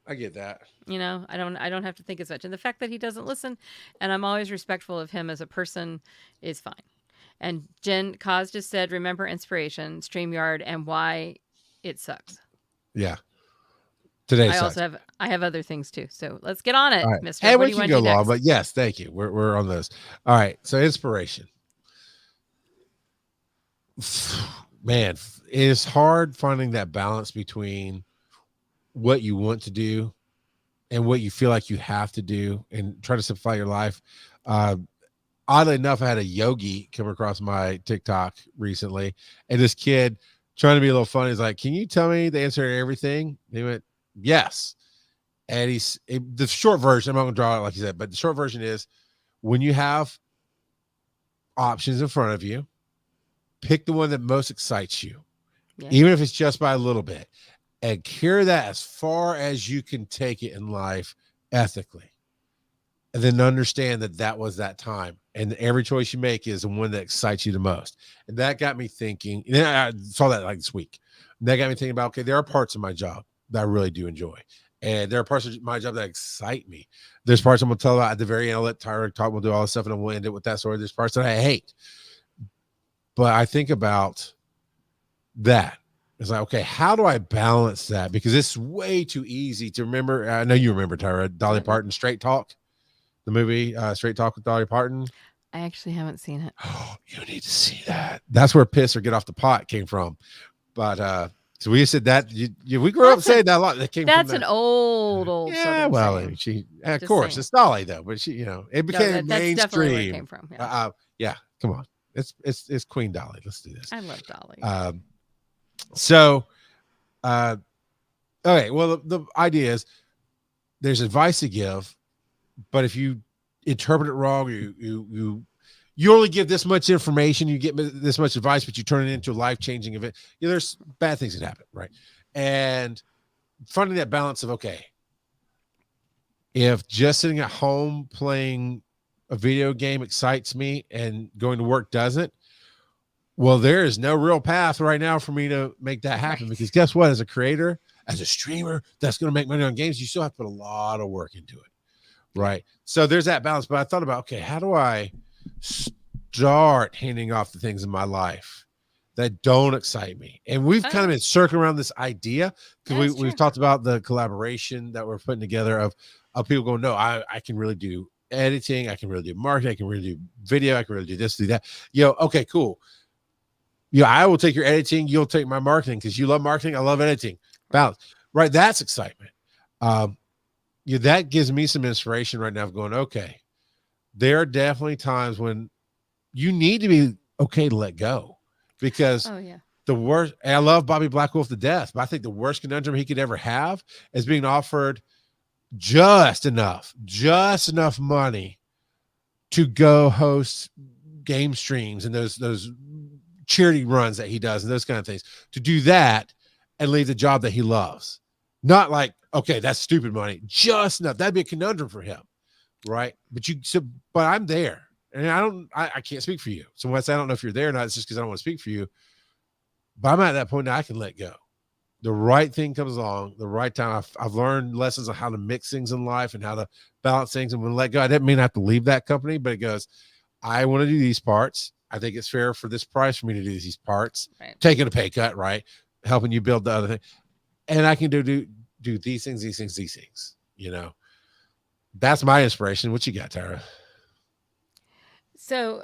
I get that. I don't have to think as much. And the fact that he doesn't listen and I'm always respectful of him as a person is fine. And Jen Cos just said, remember inspiration, StreamYard, and why it sucks. Yeah. Today I sucks. also have other things too. So let's get on it, All right. Mister. And What we do you can want to go do long, next? but yes, thank you. We're on those. All right. So inspiration. Man, it's hard finding that balance between what you want to do and what you feel like you have to do and try to simplify your life. Oddly enough, I had a yogi come across my TikTok recently, and this kid trying to be a little funny is like, "Can you tell me the answer to everything?" He went, "Yes." And the short version, I'm not going to draw it like he said, but the short version is when you have options in front of you, pick the one that most excites you, even if it's just by a little bit, and carry that as far as you can take it in life ethically. And then understand that was that time. And every choice you make is the one that excites you the most. And that got me thinking, and I saw that like this week. And that got me thinking about, okay, there are parts of my job that I really do enjoy. And there are parts of my job that excite me. There's parts I'm going to tell about at the very end. I'll let Tyra talk. We'll do all this stuff and we'll end it with that story. There's parts that I hate. But I think about that. It's like, okay, how do I balance that? Because it's way too easy to remember. I know you remember, Tyra, Dolly Parton, Straight Talk. The movie Straight Talk with Dolly Parton. I actually haven't seen it. Oh, you need to see that. That's where piss or get off the pot came from. But so we said that we grew up saying that a lot. That came that's from an old yeah. Southern Well, saying. she of course saying. It's Dolly though, but she it became that's mainstream. Definitely where it came from. Yeah, come on, it's Queen Dolly. Let's do this. I love Dolly. So, okay. Well, the idea is there's advice to give. But if you interpret it wrong, you only give this much information, you get this much advice, but you turn it into a life-changing event. There's bad things that happen, right? And finding that balance of, okay, if just sitting at home playing a video game excites me and going to work doesn't, well, there is no real path right now for me to make that happen. Right. Because guess what? As a creator, as a streamer, that's going to make money on games, you still have to put a lot of work into it. Right. So there's that balance. But I thought about, okay, how do I start handing off the things in my life that don't excite me? And we've kind of been circling around this idea because we've talked about the collaboration that we're putting together of people going, no, I can really do editing. I can really do marketing. I can really do video. I can really do this, do that. Okay, cool. I will take your editing. You'll take my marketing because you love marketing. I love editing. Balance. Right. That's excitement. That gives me some inspiration right now of going, okay, there are definitely times when you need to be okay to let go because the worst, and I love Bobby Blackwolf to death, but I think the worst conundrum he could ever have is being offered just enough money to go host game streams and those charity runs that he does and those kind of things, to do that and leave the job that he loves. Not like, okay, that's stupid money. Just enough. That'd be a conundrum for him, right? But I'm there, and I can't speak for you. So when I say I don't know if you're there or not, it's just because I don't want to speak for you. But I'm at that point now I can let go. The right thing comes along, the right time. I've learned lessons on how to mix things in life and how to balance things. And when I let go, I didn't mean I have to leave that company, but it goes, I want to do these parts. I think it's fair for this price for me to do these parts. Right. Taking a pay cut, right? Helping you build the other thing. And I can do these things, That's my inspiration. What you got, Tyra? So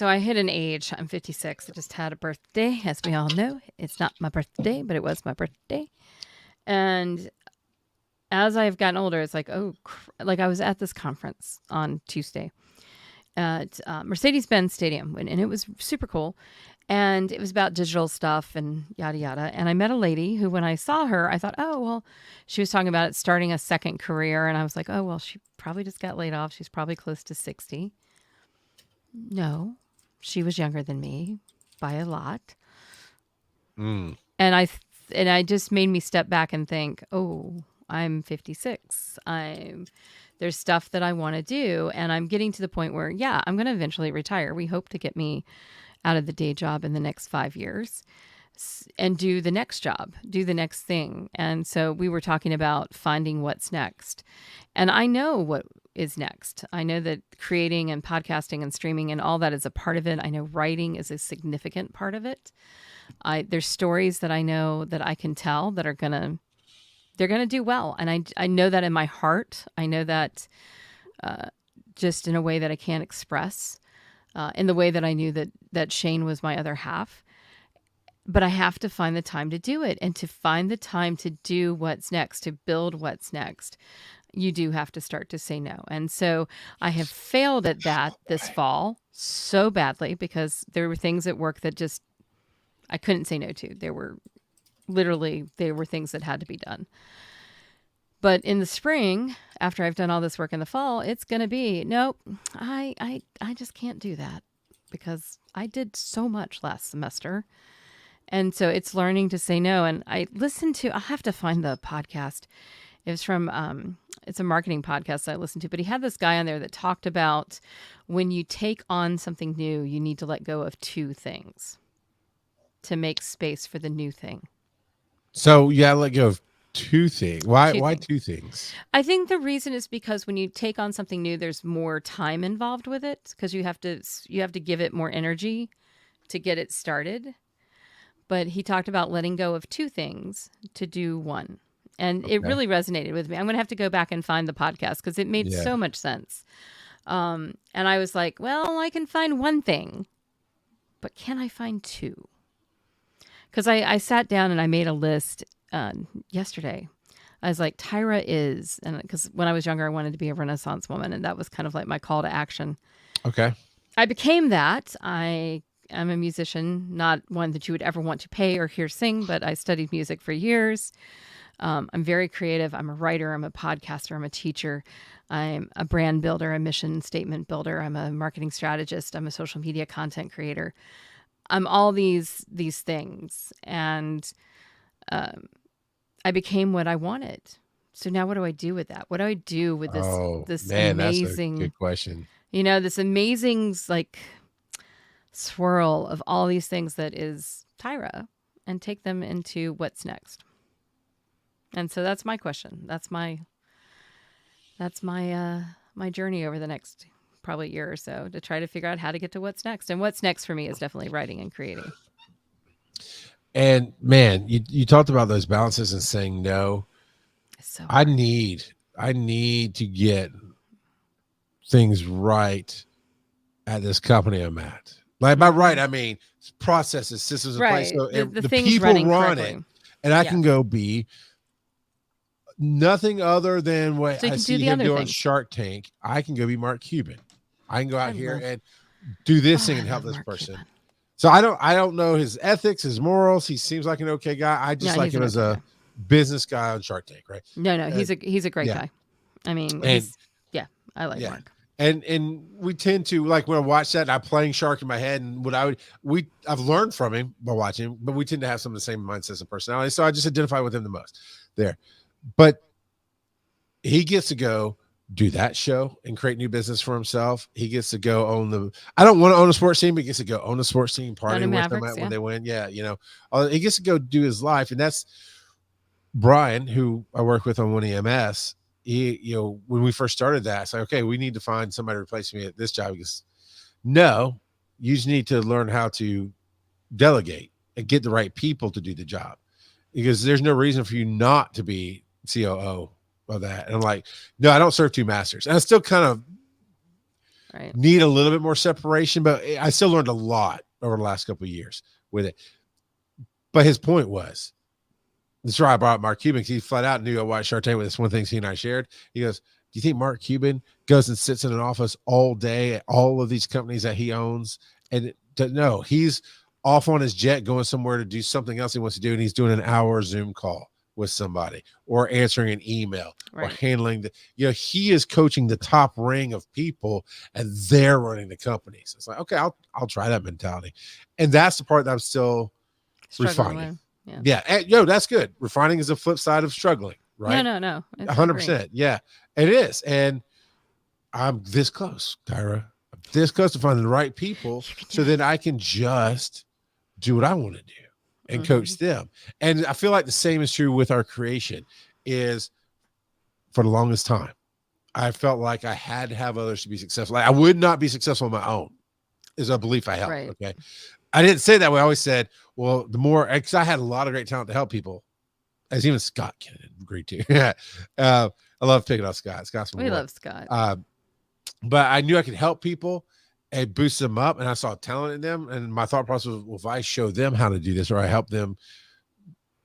I hit an age. I'm 56. I just had a birthday, as we all know. It's not my birthday, but it was my birthday. And as I've gotten older, it's like, like I was at this conference on Tuesday at Mercedes-Benz Stadium, and it was super cool. And it was about digital stuff and yada, yada. And I met a lady who, when I saw her, I thought, oh, well, she was talking about starting a second career. And I was like, oh, well, she probably just got laid off. She's probably close to 60. No, she was younger than me by a lot. And I just made me step back and think, oh, I'm 56. There's stuff that I want to do. And I'm getting to the point where, I'm going to eventually retire. We hope to get me out of the day job in the next 5 years and do the next job, do the next thing. And so we were talking about finding what's next. And I know is next. I know that creating and podcasting and streaming and all that is a part of it. I know writing is a significant part of it. There's stories that I know that I can tell that they're gonna do well, and I know that in my heart. I know that just in a way that I can't express, in the way that I knew that Shane was my other half. But I have to find the time to do it, and to find the time to do what's next, to build what's next. You do have to start to say no. And so I have failed at that this fall so badly because there were things at work that just I couldn't say no to. There were things that had to be done. But in the spring, after I've done all this work in the fall, it's going to be, nope, I just can't do that because I did so much last semester. And so it's learning to say no. And I'll have to find the podcast. It was from, it's a marketing podcast I listened to, but he had this guy on there that talked about when you take on something new, you need to let go of two things to make space for the new thing. So yeah, let go of two things. Why two things? I think the reason is because when you take on something new, there's more time involved with it because you have to give it more energy to get it started. But he talked about letting go of two things to do one. And it really resonated with me. I'm going to have to go back and find the podcast because it made so much sense. And I was like, well, I can find one thing, but can I find two? Because I sat down and I made a list yesterday. I was like, Tyra is, and because when I was younger, I wanted to be a Renaissance woman, and that was kind of like my call to action. Okay. I became that. I'm a musician, not one that you would ever want to pay or hear sing, but I studied music for years. I'm very creative. I'm a writer. I'm a podcaster. I'm a teacher. I'm a brand builder, a mission statement builder. I'm a marketing strategist. I'm a social media content creator. I'm all these things. And I became what I wanted. So now what do I do with that? What do I do with this amazing, that's a good question. This amazing like swirl of all these things that is Tyra, and take them into what's next. And so that's my question. That's my journey over the next probably year or so to try to figure out how to get to what's next. And what's next for me is definitely writing and creating. And man, you talked about those balances and saying no. So I need to get things right at this company I'm at. Like by right, I mean processes, systems in place. So the people run it, and I can go be nothing other than what I see him do on Shark Tank. I can go be Mark Cuban. I can go out here and do this thing and help this person. So I don't know his ethics, his morals. He seems like an okay guy. I just like him as a business guy on Shark Tank, right? No, he's a great guy. I mean, I like Mark. And we tend to, like, when I watch that, I'm playing Shark in my head, and I've learned from him by watching him, but we tend to have some of the same mindsets and personality. So I just identify with him the most there. But he gets to go do that show and create new business for himself. He gets to go I don't want to own a sports team, but he gets to go own a sports team, party with them when they win. Yeah. He gets to go do his life. And that's Brian, who I work with on One EMS. When we first started that, it's like, okay, we need to find somebody to replace me at this job. Because no, you just need to learn how to delegate and get the right people to do the job, because there's no reason for you not to be COO of that. And I'm like, no, I don't serve two masters. And I still kind of need a little bit more separation, but I still learned a lot over the last couple of years with it. But his point was, that's why I brought up Mark Cuban, because he flat out knew I watched Shark Tank with this one thing he and I shared. He goes, do you think Mark Cuban goes and sits in an office all day at all of these companies that he owns? And no, he's off on his jet going somewhere to do something else he wants to do, and he's doing an hour Zoom call with somebody, or answering an email, or handling he is coaching the top ring of people, and they're running the companies. It's like, okay, I'll try that mentality. And that's the part that I'm still refining. That's good. Refining is the flip side of struggling, right? No. 100%. Yeah, it is. And I'm this close, Tyra. I'm this close to finding the right people, so then I can just do what I want to do and coach them. And I feel like the same is true with our creation. Is for the longest time, I felt like I had to have others to be successful. Like I would not be successful on my own is a belief I held. Right. Okay. I didn't say that way. I always said, well, the more, because I had a lot of great talent to help people, as even Scott can agree to. Yeah. I love picking on Scott. Scott's my We boy. love Scott. But I knew I could help people and boost them up. And I saw talent in them. And my thought process was, well, if I show them how to do this, or I help them,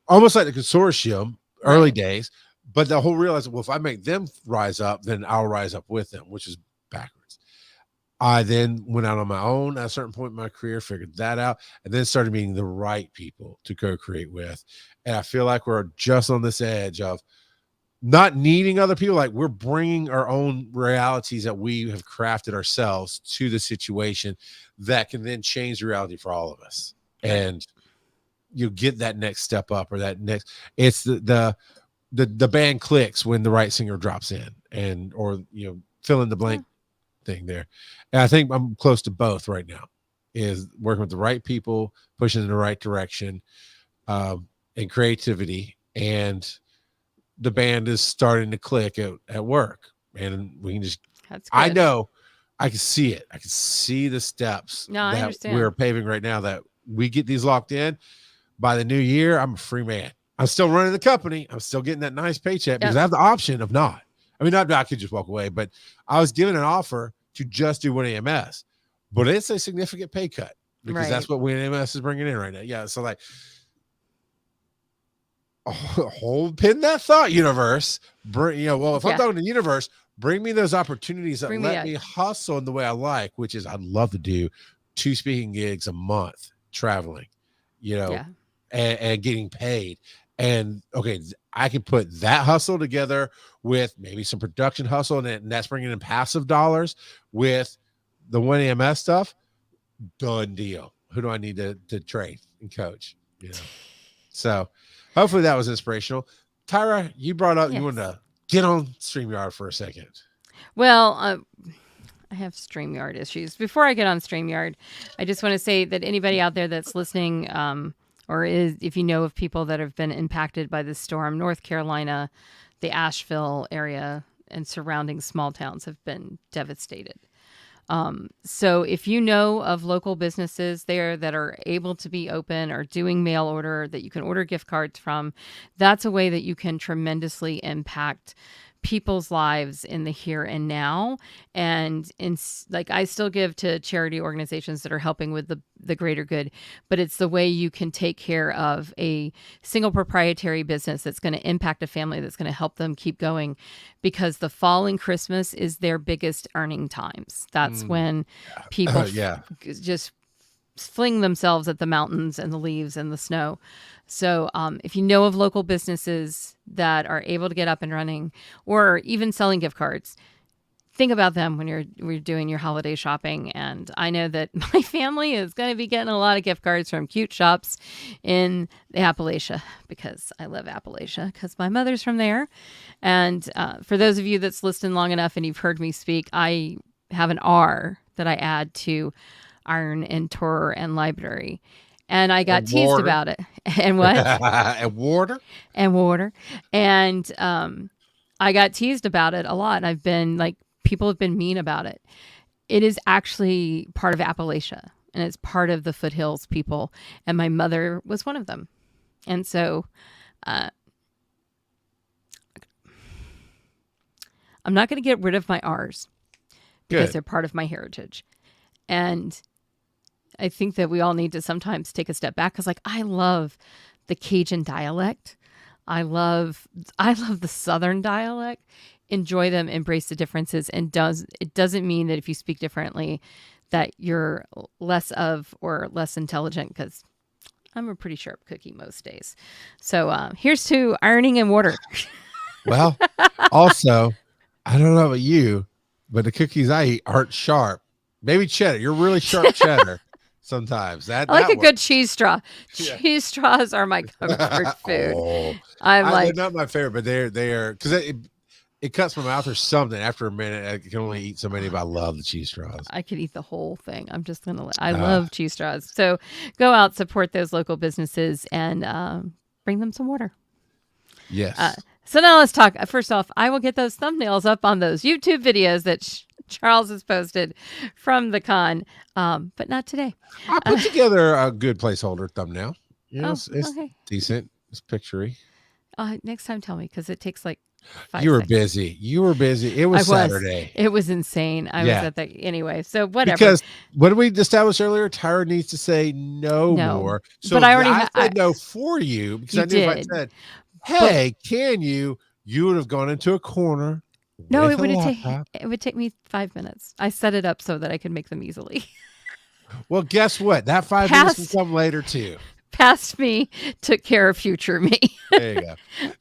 almost like the consortium, early days. But the whole realized, well, if I make them rise up, then I'll rise up with them, which is backwards. I then went out on my own at a certain point in my career, figured that out, and then started meeting the right people to co-create with. And I feel like we're just on this edge of not needing other people. Like we're bringing our own realities that we have crafted ourselves to the situation that can then change the reality for all of us. And you get that next step up, or that next, it's the band clicks when the right singer drops in, and, or, you know, fill in the blank thing there. And I think I'm close to both right now, is working with the right people, pushing in the right direction, and creativity. And the band is starting to click at work, and we can just, That's good. I know I can see it. I can see the steps that we're paving right now, that we get these locked in by the new year. I'm a free man. I'm still running the company. I'm still getting that nice paycheck because I have the option of not. I mean, not I could just walk away, but I was given an offer to just do one AMS, but it's a significant pay cut because that's what one AMS is bringing in right now. Yeah. So like, hold pin that thought, universe. Bring, you know, well, if I'm talking to the universe, bring me those opportunities that let me hustle in the way I like, which is I'd love to do 2 speaking gigs a month, traveling, you know, and getting paid. And okay, I can put that hustle together with maybe some production hustle, and that's bringing in passive dollars with the one AMS stuff. Done deal. Who do I need to train and coach? You know, so hopefully that was inspirational. Tyra, you brought up you want to get on StreamYard for a second. Well, I have StreamYard issues. Before I get on StreamYard, I just want to say that anybody out there that's listening, or if you know of people that have been impacted by this storm, North Carolina, the Asheville area and surrounding small towns have been devastated. So if you know of local businesses there that are able to be open or doing mail order that you can order gift cards from, that's a way that you can tremendously impact people's lives in the here and now. And like, I still give to charity organizations that are helping with the greater good, but it's the way you can take care of a single proprietary business that's going to impact a family, that's going to help them keep going, because the fall and Christmas is their biggest earning times. That's when people just fling themselves at the mountains and the leaves and the snow. So if you know of local businesses that are able to get up and running, or even selling gift cards, think about them when you're doing your holiday shopping. And I know that my family is going to be getting a lot of gift cards from cute shops in the Appalachia, because I love Appalachia because my mother's from there. And for those of you that's listened long enough and you've heard me speak, I have an R that I add to iron and tour and library. And I got teased about it. And what? And water. And water. And I got teased about it a lot. I've been like, people have been mean about it. It is actually part of Appalachia, and it's part of the foothills people. And my mother was one of them. And so I'm not going to get rid of my R's because they're part of my heritage. And I think that we all need to sometimes take a step back, because like, I love the Cajun dialect. I love the Southern dialect. Enjoy them, embrace the differences. And it doesn't mean that if you speak differently that you're less of or less intelligent, because I'm a pretty sharp cookie most days. So here's to ironing and water. Well, also, I don't know about you, but the cookies I eat aren't sharp. Maybe cheddar. You're really sharp cheddar. Sometimes I like a good cheese straw. Yeah. Cheese straws are my comfort food. They're not my favorite, but they are, because it cuts my mouth or something. After a minute, I can only eat so many, but I love the cheese straws. I could eat the whole thing. I'm just gonna. I love cheese straws. So go out, support those local businesses, and bring them some water. Yes. So now let's talk. First off, I will get those thumbnails up on those YouTube videos that Charles has posted from the con, but not today. I put together a good placeholder thumbnail. You know, it's okay. decent. It's picturey. Next time, tell me, because it takes like 5 You were seconds. busy. You were busy. It was Saturday. It was insane. I was at the anyway. So whatever. Because what did we establish earlier? Tyra needs to say no more. So but I already said no for you because I knew if I said, "Hey, can you?" You would have gone into a corner. No, it would take me 5 minutes. I set it up so that I could make them easily. Well, guess what? That 5 minutes can come later too. Past me took care of future me. There you go.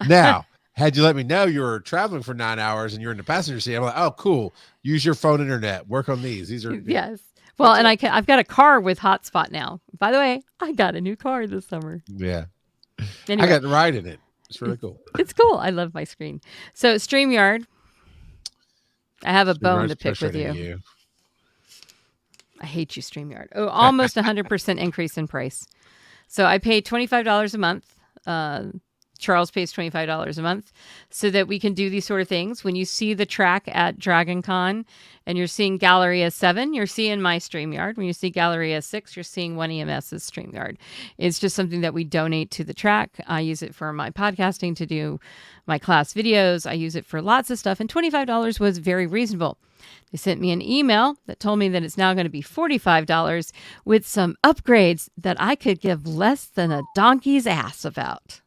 Now, had you let me know you were traveling for 9 hours and you're in the passenger seat, I'm like, oh, cool. Use your phone internet. Work on these. These are yes. Well, and I've got a car with hotspot now. By the way, I got a new car this summer. Yeah. Anyway, I got to ride in it. It's really cool. It's cool. I love my screen. So StreamYard, I have a bone to pick with you. I hate you, StreamYard. Oh, almost 100% increase in price. So I pay $25 a month. Charles pays $25 a month so that we can do these sort of things. When you see the track at Dragon Con and you're seeing Galleria 7, you're seeing my StreamYard. When you see Galleria 6, you're seeing 1EMS's StreamYard. It's just something that we donate to the track. I use it for my podcasting to do my class videos. I use it for lots of stuff. And $25 was very reasonable. They sent me an email that told me that it's now going to be $45 with some upgrades that I could give less than a donkey's ass about.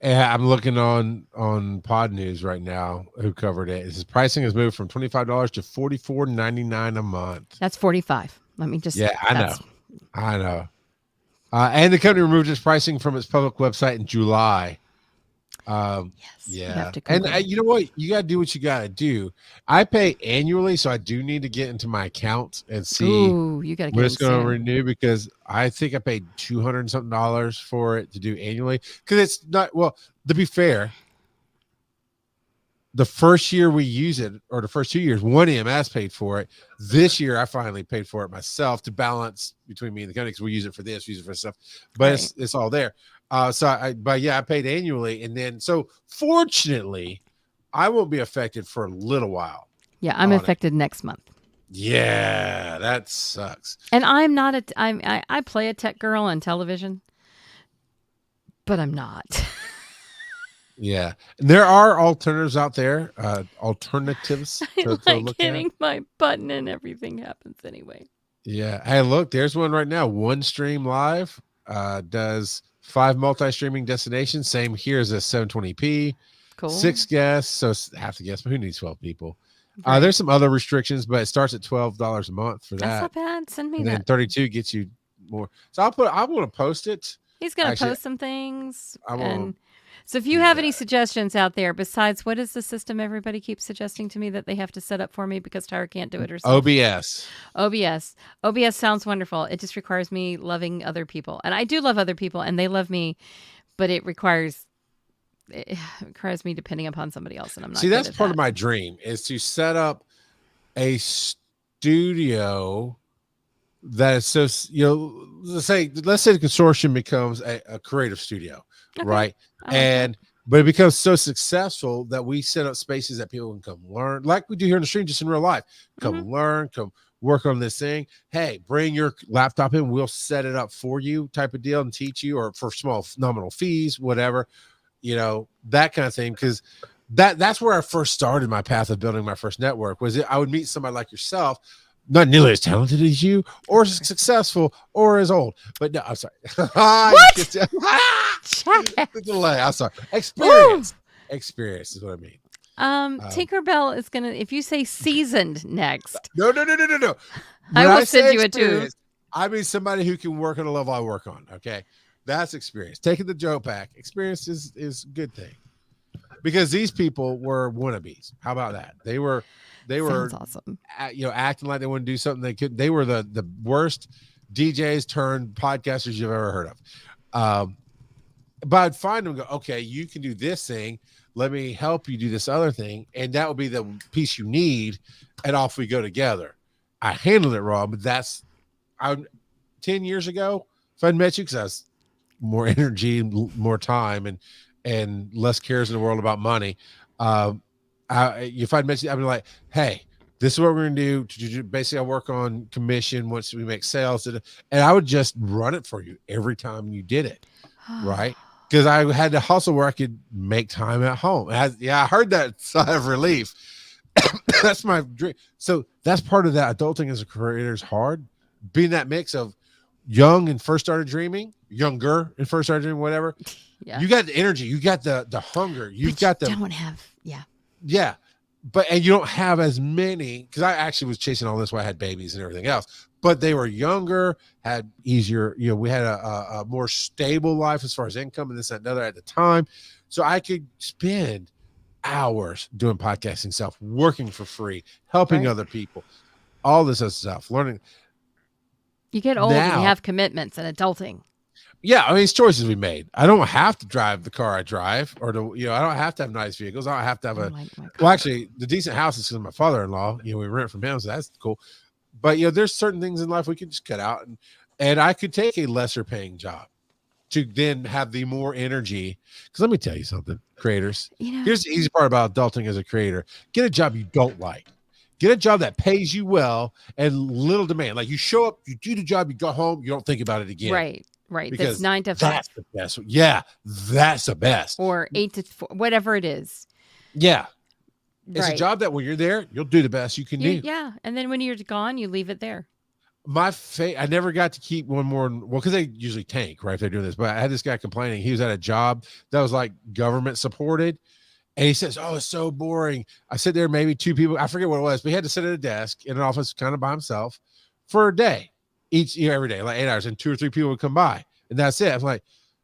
Yeah, I'm looking on Pod News right now who covered it. It says pricing has moved from $25 to $44.99 a month. That's $45. Let me just. Yeah, I know. And the company removed its pricing from its public website in July. Yes. Yeah. And you know what? You got to do what you got to do. I pay annually, so I do need to get into my account and see you gotta when it's going to renew because I think I paid $200 and something for it to do annually. Because it's not, well, to be fair, the first year we use it, or the first 2 years, 1EMS paid for it. This year, I finally paid for it myself to balance between me and the company because we use it for this, use it for stuff. But right. it's all there. I paid annually. And then, so fortunately, I won't be affected for a little while. Yeah, I'm affected next month. Yeah, that sucks. And I'm not I play a tech girl on television, but I'm not. Yeah, there are alternatives out there. Alternatives. I like hitting my button and everything happens anyway. Yeah. Hey, look, there's one right now. One Stream Live does 5 multi-streaming destinations. Same here as a 720p. Cool. 6 guests, so half the guests, but who needs 12 people? Right. There's some other restrictions, but it starts at $12 a month for that. That's not bad. Send me and that. then 32 gets you more. So I'm going to post it. He's going to post some things. So if you have any suggestions out there besides what is the system everybody keeps suggesting to me that they have to set up for me because Tyra can't do it herself? OBS sounds wonderful. It just requires me loving other people. And I do love other people and they love me, but it requires me depending upon somebody else. And I'm not. See, that's part of my dream is to set up a studio that is so, let's say the consortium becomes a creative studio. Okay. Right. But it becomes so successful that we set up spaces that people can come learn, like we do here in the stream, just in real life. Come learn, come work on this thing. Hey, bring your laptop in. We'll set it up for you type of deal and teach you, or for small nominal fees, whatever, that kind of thing. Because that's where I first started my path of building my first network was I would meet somebody like yourself, not nearly as talented as you, or as successful, or as old. But no, I'm sorry. What? The delay. I'm sorry. Experience. Woo! Experience is what I mean. Tinkerbell is gonna. If you say seasoned next, no. I will send you a tube. I mean somebody who can work on a level I work on. Okay, that's experience. Taking the joke back. Experience is a good thing because these people were wannabes. How about that? They were awesome. Acting like they wouldn't do something they couldn't. They were the worst DJs turned podcasters you've ever heard of. But I'd find them and go, okay, you can do this thing. Let me help you do this other thing. And that would be the piece you need. And off we go together. I handled it wrong, but 10 years ago, if I'd met you, because I was more energy and more time and less cares in the world about money, if I'd mentioned, I'd be like, hey, this is what we're going to do. Basically, I work on commission once we make sales. And I would just run it for you every time you did it. Right. Because I had to hustle where I could make time at home. I heard that sigh of relief. That's my dream. So that's part of that. Adulting as a creator is hard. Being that mix of younger and first started dreaming, whatever. Yeah. You got the energy. You got the hunger. You've got the. Don't have. Yeah. Yeah. And you don't have as many, because I actually was chasing all this while I had babies and everything else, but they were younger, had easier, we had a more stable life as far as income and this, that, and other at the time. So I could spend hours doing podcasting stuff, working for free, helping other people, all this other stuff, learning. You get old and you have commitments and adulting. Yeah, I mean, it's choices we made. I don't have to drive the car I drive, or I don't have to have nice vehicles. I don't have to have well, actually, the decent house is because my father-in-law. We rent from him, so that's cool. But there's certain things in life we can just cut out, and I could take a lesser paying job to then have the more energy. Because let me tell you something, creators. Here's the easy part about adulting as a creator: get a job you don't like. Get a job that pays you well and little demand. Like you show up, you do the job, you go home, you don't think about it again. Right. Because that's 9 to 5. That's the best. Yeah, that's the best. Or 8 to 4, whatever it is. Yeah. It's a job that when you're there, you'll do the best you can do. Yeah. And then when you're gone, you leave it there. I never got to keep one more. Well, because they usually tank, right? If they're doing this. But I had this guy complaining. He was at a job that was like government supported. And he says, oh, it's so boring. I sit there, maybe 2 people. I forget what it was, but he had to sit at a desk in an office kind of by himself for a day. Every day, like 8 hours, and 2 or 3 people would come by, and that's it. I'm like,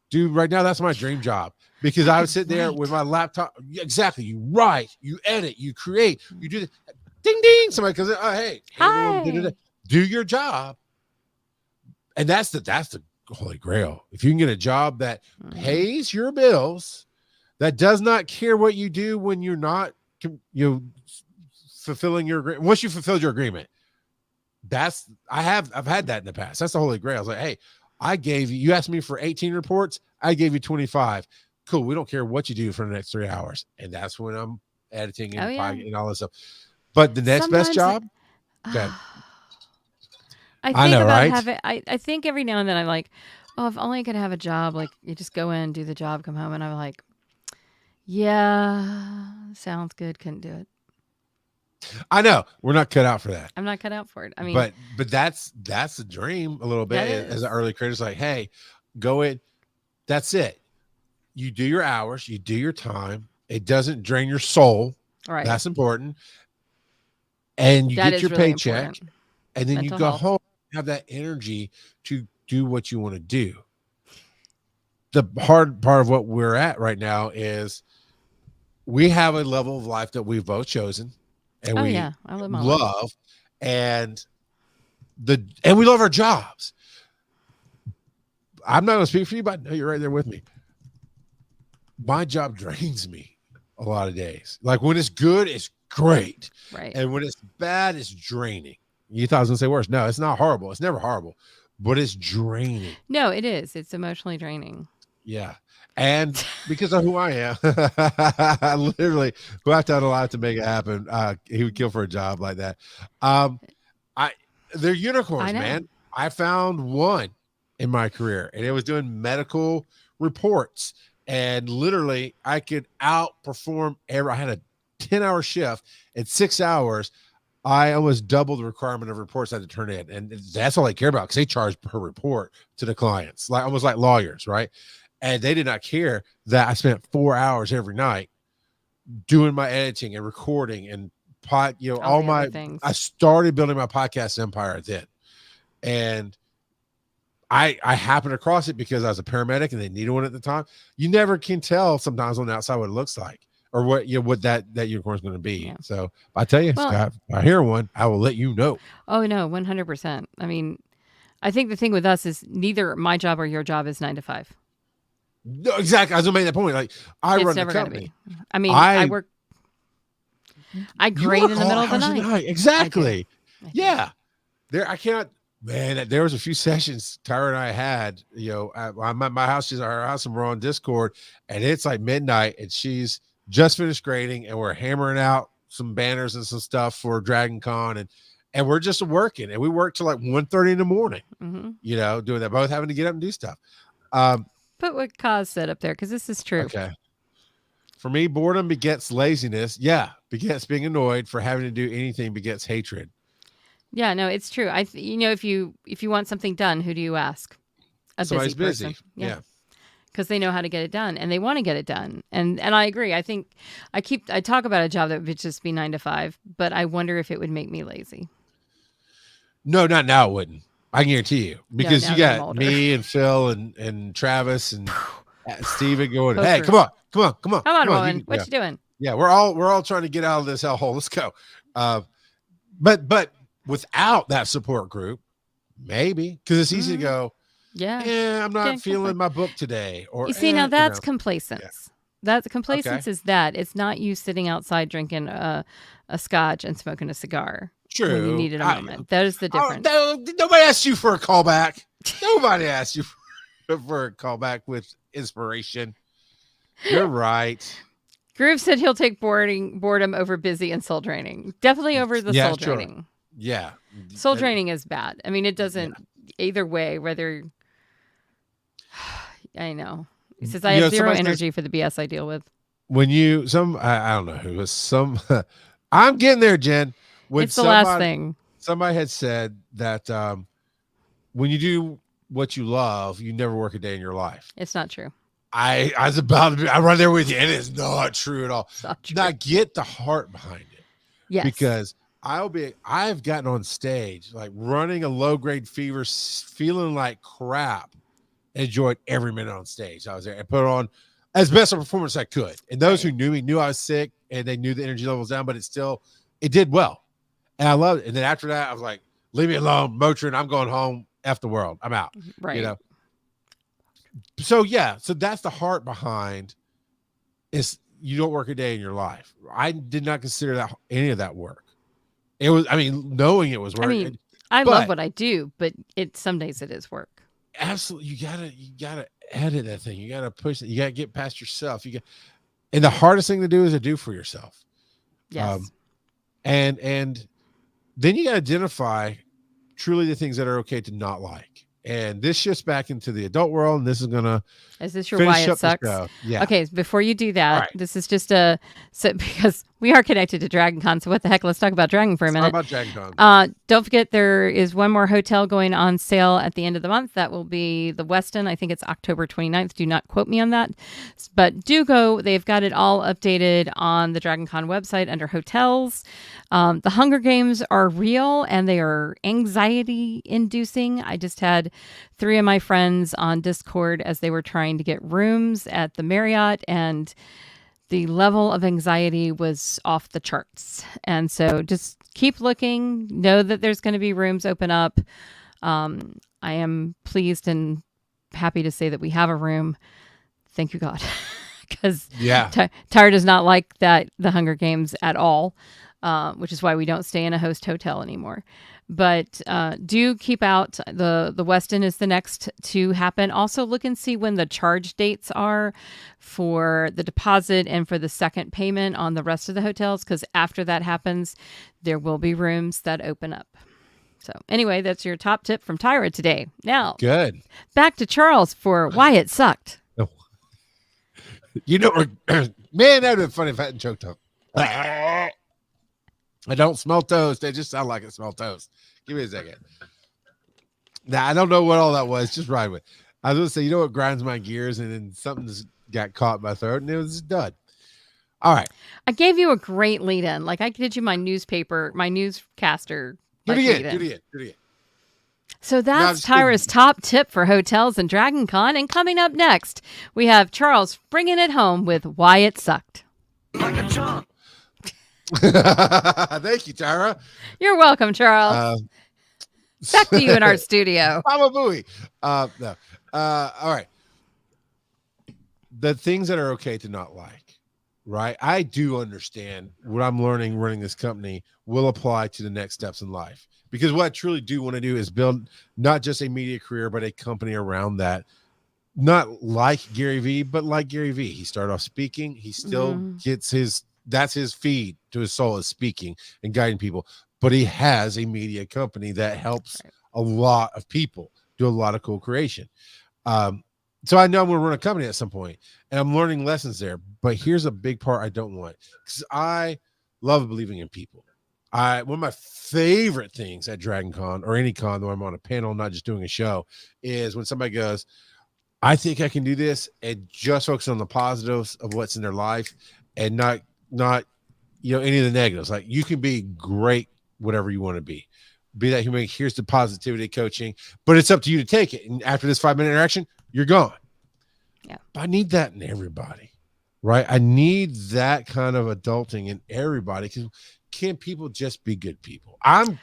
dude, right now that's my dream job, because I would sit there with my laptop. Exactly, you write, you edit, you create, you do the ding ding. Somebody comes in, oh hey, hi. Do your job, and that's the holy grail. If you can get a job that pays your bills, that does not care what you do when you're not fulfilling your agreement. Once you fulfilled your agreement. I've had that in the past. That's the holy grail. I was like, hey, you asked me for 18 reports. I gave you 25. Cool. We don't care what you do for the next 3 hours. And that's when I'm editing and all this stuff. But the next best job. I think every now and then I'm like, oh, if only I could have a job. Like you just go in, do the job, come home. And I'm like, yeah, sounds good. Couldn't do it. I know we're not cut out for that. I'm not cut out for it. I mean, but that's the dream a little bit as an early creator. It's like, hey, go in. That's it. You do your hours, you do your time. It doesn't drain your soul. Right. That's important. And you get your really paycheck, important. And then you go home, have that energy to do what you want to do. The hard part of what we're at right now is we have a level of life that we've both chosen. And I love and we love our jobs. I'm not going to speak for you, but I know you're right there with me. My job drains me a lot of days. Like when it's good, it's great. Right. And when it's bad, it's draining. You thought I was going to say worse. No, it's not horrible. It's never horrible, but it's draining. No, it is. It's emotionally draining. Yeah. And because of who I am, I literally who have done a lot to make it happen. He would kill for a job like that. They're unicorns, man. I found one in my career, and it was doing medical reports. And literally, I could outperform I had a 10-hour shift. At 6 hours, I almost doubled the requirement of reports I had to turn in. And that's all they care about because they charge per report to the clients, like almost like lawyers, right? And they did not care that I spent 4 hours every night doing my editing and recording and I started building my podcast empire then. And I happened across it because I was a paramedic and they needed one at the time. You never can tell sometimes on the outside what it looks like or what that unicorn is going to be. Yeah. So I tell you, Scott, if I hear one, I will let you know. Oh no, 100%. I mean, I think the thing with us is neither my job or your job is 9 to 5. No, exactly. I was going to make that point. Like I run the company. I mean, I work. I grade in the middle of the night. Exactly. Yeah. I cannot Man, there was a few sessions Tyra and I had, I'm at my house, she's at her house, and we're on Discord, and it's like midnight, and she's just finished grading, and we're hammering out some banners and some stuff for Dragon Con, and we're just working, and we work till like 1:30 in the morning, doing that, both having to get up and do stuff. Put what Kaz said up there, because this is true. Okay. For me, boredom begets laziness. Yeah, begets being annoyed. For having to do anything begets hatred. Yeah, no, it's true. If you want something done, who do you ask? Somebody's busy person. busy. Yeah. Because they know how to get it done, and they want to get it done. And I agree. I think I talk about a job that would just be 9 to 5, but I wonder if it would make me lazy. No, not now. It wouldn't. I can guarantee you, because you got me and Phil and Travis and Steven going, hey, come on, woman. What you doing? Yeah, we're all trying to get out of this hellhole. Let's go. But without that support group, maybe, because it's easy to go, I'm not feeling my book today. Or you see, now that's complacence. Yeah. That's complacence. Is that it's not you sitting outside drinking a scotch and smoking a cigar. True. When you needed a moment. That is the difference. Nobody asked you for a callback. Nobody asked you for a callback with inspiration. You're right. Groove said he'll take boredom over busy and soul draining. Definitely over the soul draining. Yeah. Soul draining is bad. I mean, it doesn't either way, whether I know. He says I have zero energy for the BS I deal with. When I don't know who was I'm getting there, Jen. It's the last thing. Somebody had said that when you do what you love, you never work a day in your life. It's not true. I'm right there with you. It is not true at all. It's not true. Now get the heart behind it. Yes. Because I've gotten on stage, like running a low grade fever, feeling like crap. Enjoyed every minute on stage. I was there and put on as best a performance I could. And those who knew me knew I was sick, and they knew the energy level was down, but it did well. And I loved it. And then after that, I was like, leave me alone, Motrin. I'm going home. F the world. I'm out. Right. So that's the heart behind is you don't work a day in your life. I did not consider that any of that work. It was, knowing it was work. I love what I do, but some days it is work. Absolutely. You gotta edit that thing. You gotta push it. You gotta get past yourself. And the hardest thing to do is to do for yourself. Yes. And then you gotta identify truly the things that are okay to not like. And this shifts back into the adult world, and this is gonna. Is this your why it sucks? Yeah. Okay. Before you do that, this is just because we are connected to Dragon Con. So what the heck? Let's talk about Dragon for a minute. Talk about Dragon Con. Don't forget there is one more hotel going on sale at the end of the month. That will be the Westin. I think it's October 29th. Do not quote me on that, but do go. They've got it all updated on the Dragon Con website under hotels. The Hunger Games are real and they are anxiety inducing. I just had 3 of my friends on Discord as they were trying to get rooms at the Marriott, and the level of anxiety was off the charts. And so just keep looking, know that there's going to be rooms open up. I am pleased and happy to say that we have a room. Thank you, God. Because Tyra does not like the Hunger Games at all, which is why we don't stay in a host hotel anymore. But do keep out. The Westin is the next to happen. Also look and see when the charge dates are for the deposit and for the second payment on the rest of the hotels, because after that happens, there will be rooms that open up. So anyway, that's your top tip from Tyra today. Now, good. Back to Charles for why it sucked. Man, that would have been funny if I hadn't choked up. I don't smell toast. They just sound like I smell toast. Give me a second. Now, I don't know what all that was. Just ride with. I was going to say, you know what grinds my gears? And then something just got caught in my throat, and it was just done. All right. I gave you a great lead in. Like I did you my newscaster. Do it again. So that's Tyra's top tip for hotels and Dragon Con. And coming up next, we have Charles bringing it home with why it sucked. Like a chump. Thank you, Tyra. You're welcome, Charles. Back to you in our studio. Mama Booey. No. All right. The things that are okay to not like. right? I do understand what I'm learning running this company will apply to the next steps in life. Because what I truly do want to do is build not just a media career, but a company around that. Not like Gary Vee, but like Gary Vee. He started off speaking. He still gets that's his feed to his soul is speaking and guiding people. But he has a media company that helps a lot of people do a lot of cool creation. So I know I'm going to run a company at some point, and I'm learning lessons there. But here's a big part I don't want, because I love believing in people. One of my favorite things at Dragon Con or any con where I'm on a panel, not just doing a show, is when somebody goes, I think I can do this, and just focus on the positives of what's in their life and not any of the negatives. Like, you can be great, whatever you want to be that human. Here's the positivity coaching, but it's up to you to take it. And after this 5-minute interaction, you're gone. Yeah. But I need that in everybody, right? I need that kind of adulting in everybody. Because can't people just be good people? I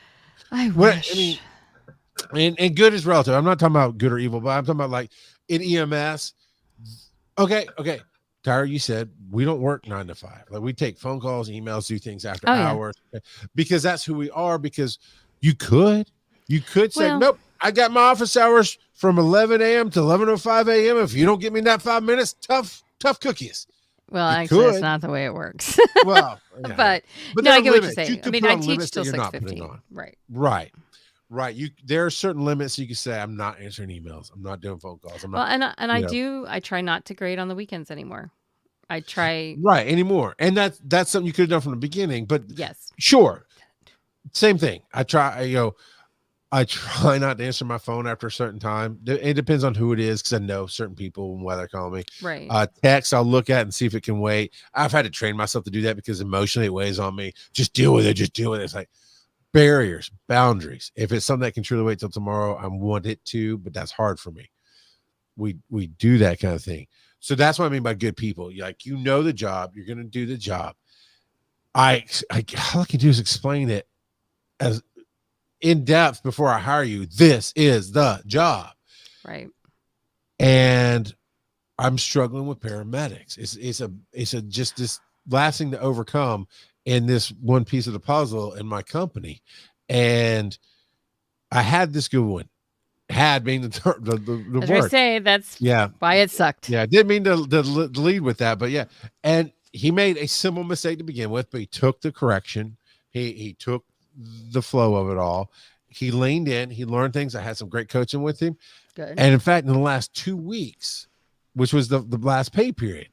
wish. And good is relative. I'm not talking about good or evil, but I'm talking about like in EMS. Okay. Tyra, you said we don't work 9 to 5. Like, we take phone calls, emails, do things after hours, because that's who we are. Because you could say, nope, I got my office hours from 11 a.m. to 11:05 a.m. If you don't give me that 5 minutes, tough cookies. Well, actually, that's not the way it works. Well, yeah. but no, I get what you're saying. I mean, I teach till 6:15. Right. There are certain limits you can say, I'm not answering emails. I'm not doing phone calls. I try not to grade on the weekends anymore. I try anymore. And that's something you could have done from the beginning. But yes, sure. Same thing. I try not to answer my phone after a certain time. It depends on who it is, because I know certain people and why they're calling me. Right. Text, I'll look at and see if it can wait. I've had to train myself to do that because emotionally it weighs on me. Just deal with it. It's like barriers, boundaries. If it's something that can truly wait till tomorrow, I want it to, but that's hard for me. We do that kind of thing. So that's what I mean by good people. Like, the job, you're going to do the job. All I can do is explain it as in depth before I hire you. This is the job. Right. And I'm struggling with paramedics. It's just this last thing to overcome in this one piece of the puzzle in my company. And I had this good one. Had being the As word. I say, that's why it sucked. Yeah, I didn't mean to lead with that, but yeah. And he made a simple mistake to begin with, but he took the correction. He took the flow of it all. He leaned in. He learned things. I had some great coaching with him. Good. And in fact, in the last 2 weeks, which was the last pay period,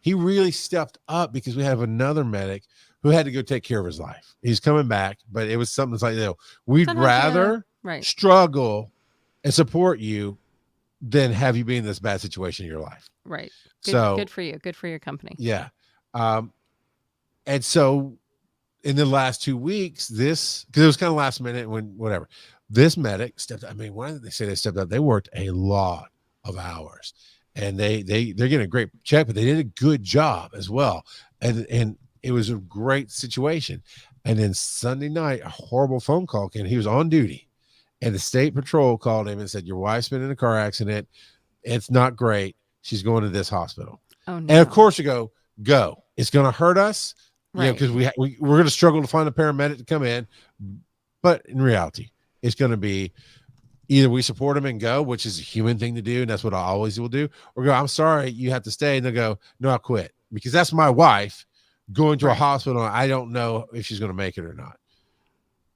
he really stepped up, because we have another medic who had to go take care of his life. He's coming back, but it was something like, we'd rather struggle and support you than have you be in this bad situation in your life. Right. Good for you. Good for your company. Yeah. And so in the last 2 weeks, because it was kind of last minute, this medic stepped up. I mean, why did they say they stepped up? They worked a lot of hours, and they're getting a great check, but they did a good job as well. And it was a great situation. And then Sunday night, a horrible phone call came. He was on duty, and the state patrol called him and said, your wife's been in a car accident. It's not great. She's going to this hospital. Oh, no. And of course you go. It's going to hurt us. Right. Because we're going to struggle to find a paramedic to come in. But in reality, it's going to be either we support them and go, which is a human thing to do, and that's what I always will do, or go, I'm sorry, you have to stay. And they'll go, no, I'll quit. Because that's my wife going to a hospital, and I don't know if she's going to make it or not.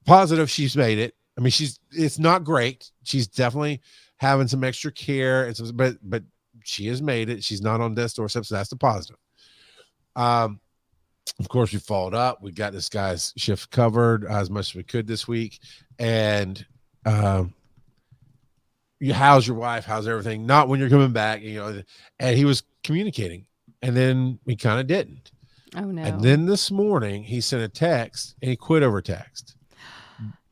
Positive, she's made it. I mean, it's not great. She's definitely having some extra care, and some, but she has made it. She's not on death's doorstep, so that's the positive. Of course, we followed up. We got this guy's shift covered as much as we could this week. And how's your wife? How's everything? Not when you're coming back, and he was communicating, and then he kind of didn't. Oh, no. And then this morning he sent a text, and he quit over text.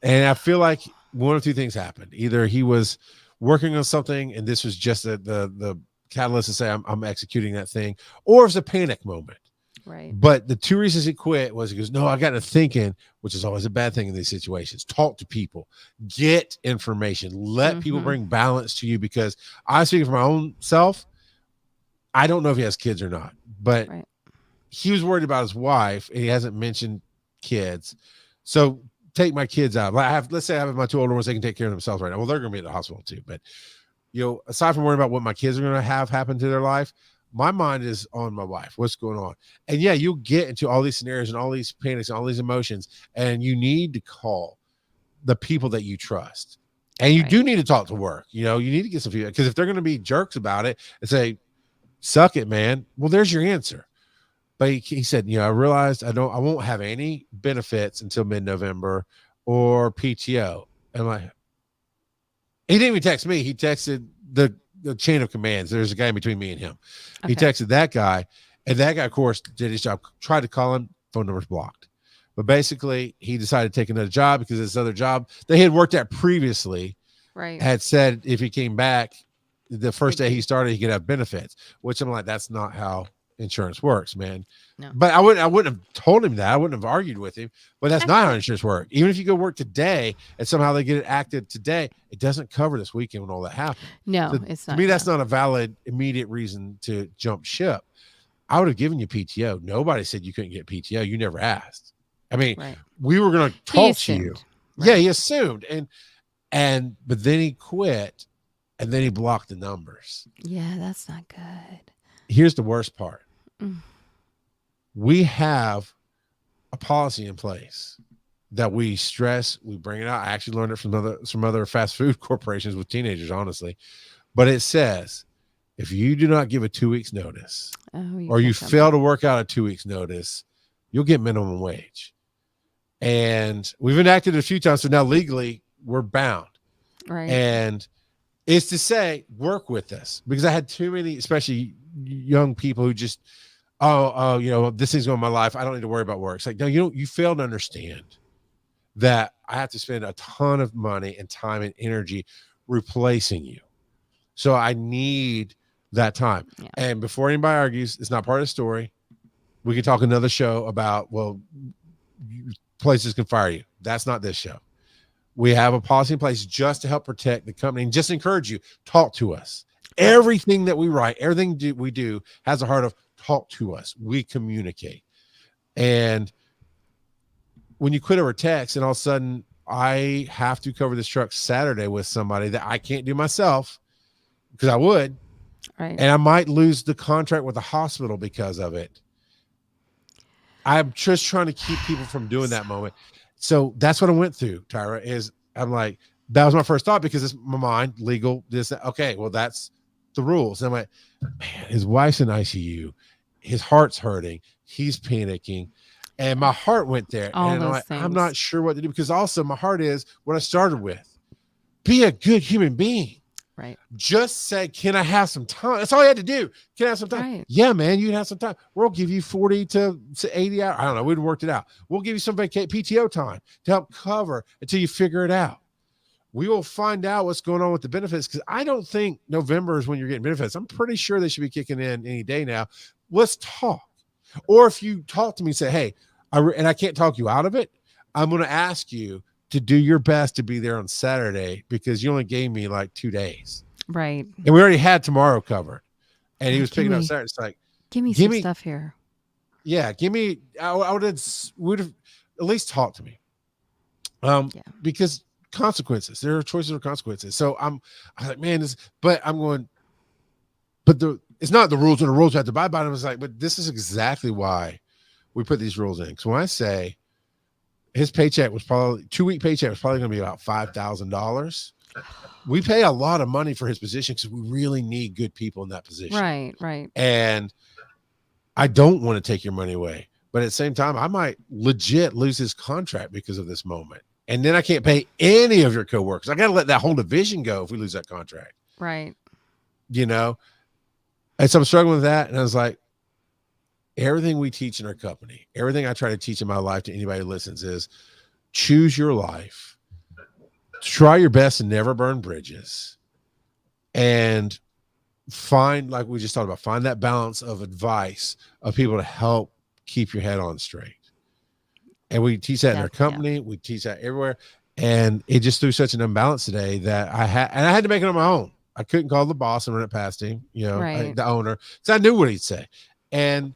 And I feel like one of two things happened. Either he was working on something, and this was just the catalyst to say, I'm executing that thing, or it's a panic moment. Right. But the two reasons he quit was he goes, no, I got to thinking, which is always a bad thing in these situations. Talk to people, get information, let people bring balance to you, because I'm speaking for my own self. I don't know if he has kids or not, but he was worried about his wife, and he hasn't mentioned kids. So take my kids out. Let's say I have my 2 older ones, they can take care of themselves right now. Well, they're going to be at the hospital too. But, aside from worrying about what my kids are going to have happen to their life, my mind is on my wife. What's going on? And yeah, you'll get into all these scenarios and all these panics and all these emotions, and you need to call the people that you trust. And you do need to talk to work. You need to get some feedback, because if they're going to be jerks about it and say, suck it, man, well, there's your answer. But he said, I realized I won't have any benefits until mid-November or PTO. And he didn't even text me. He texted the chain of commands. There's a guy in between me and him. Okay. He texted that guy, and that guy, of course, did his job. Tried to call him, phone number's blocked. But basically, he decided to take another job because this other job they had worked at previously had said if he came back the first day he started, he could have benefits, which I'm like, that's not how insurance works, man. No. But I wouldn't have told him that. I wouldn't have argued with him, but that's not how insurance works. Even if you go work today and somehow they get it active today, it doesn't cover this weekend when all that happened. No, so it's not. To me, that's not a valid immediate reason to jump ship. I would have given you PTO. Nobody said you couldn't get PTO. You never asked. I mean, we were going to talk to you. Right. Yeah, he assumed. But then he quit, and then he blocked the numbers. Yeah, that's not good. Here's the worst part. We have a policy in place that we stress, we bring it out. I actually learned it from some other fast food corporations with teenagers, honestly. But it says, if you do not give a 2 weeks notice, or you fail to work out a 2 weeks notice, you'll get minimum wage. And we've enacted it a few times, so now legally we're bound. Right. And it's to say, work with us, because I had too many, especially young people who just, this thing's going on in my life, I don't need to worry about work. It's like, no, you fail to understand that I have to spend a ton of money and time and energy replacing you. So I need that time. Yeah. And before anybody argues, it's not part of the story. We can talk another show about, places can fire you. That's not this show. We have a policy in place just to help protect the company and just encourage you. Talk to us. Everything that we write, everything we do has a heart of talk to us. We communicate. And when you quit over text and all of a sudden I have to cover this truck Saturday with somebody that I can't do myself, because I would, and I might lose the contract with the hospital because of it. I'm just trying to keep people from doing that moment. So that's what I went through, Tyra, is I'm like, that was my first thought, because it's my mind, legal, this, that. Okay, well, that's the rules. And I'm like, man, his wife's in ICU. His heart's hurting. He's panicking. And my heart went there. I'm not sure what to do, because also my heart is what I started with. Be a good human being. Right. Just say, can I have some time? That's all you had to do. Can I have some time? Right. Yeah, man, you can have some time. We'll give you 40 to 80 hours. I don't know. We'd worked it out. We'll give you some PTO time to help cover until you figure it out. We will find out what's going on with the benefits, because I don't think November is when you're getting benefits. I'm pretty sure they should be kicking in any day now. Let's talk. Or if you talk to me and say, hey, I can't talk you out of it, I'm going to ask you to do your best to be there on Saturday, because you only gave me like 2 days. Right. And we already had tomorrow covered. And he was picking up Saturday. It's like, give me some stuff here. Yeah. I would have at least talked to me. Because consequences, there are choices or consequences. So I'm like, man, it's not the rules, and the rules you have to abide by them. It's like, but this is exactly why we put these rules in. So when I say his paycheck was probably 2-week paycheck was probably going to be about $5,000. We pay a lot of money for his position because we really need good people in that position. Right. And I don't want to take your money away, but at the same time, I might legit lose his contract because of this moment. And then I can't pay any of your coworkers. I got to let that whole division go if we lose that contract. Right. And so I'm struggling with that. And I was like, everything we teach in our company, everything I try to teach in my life to anybody who listens is choose your life, try your best to never burn bridges, and find, like we just talked about, find that balance of advice of people to help keep your head on straight. And we teach that in our company. We teach that everywhere. And it just threw such an imbalance today that I had to make it on my own. I couldn't call the boss and run it past him, the owner, because I knew what he'd say. And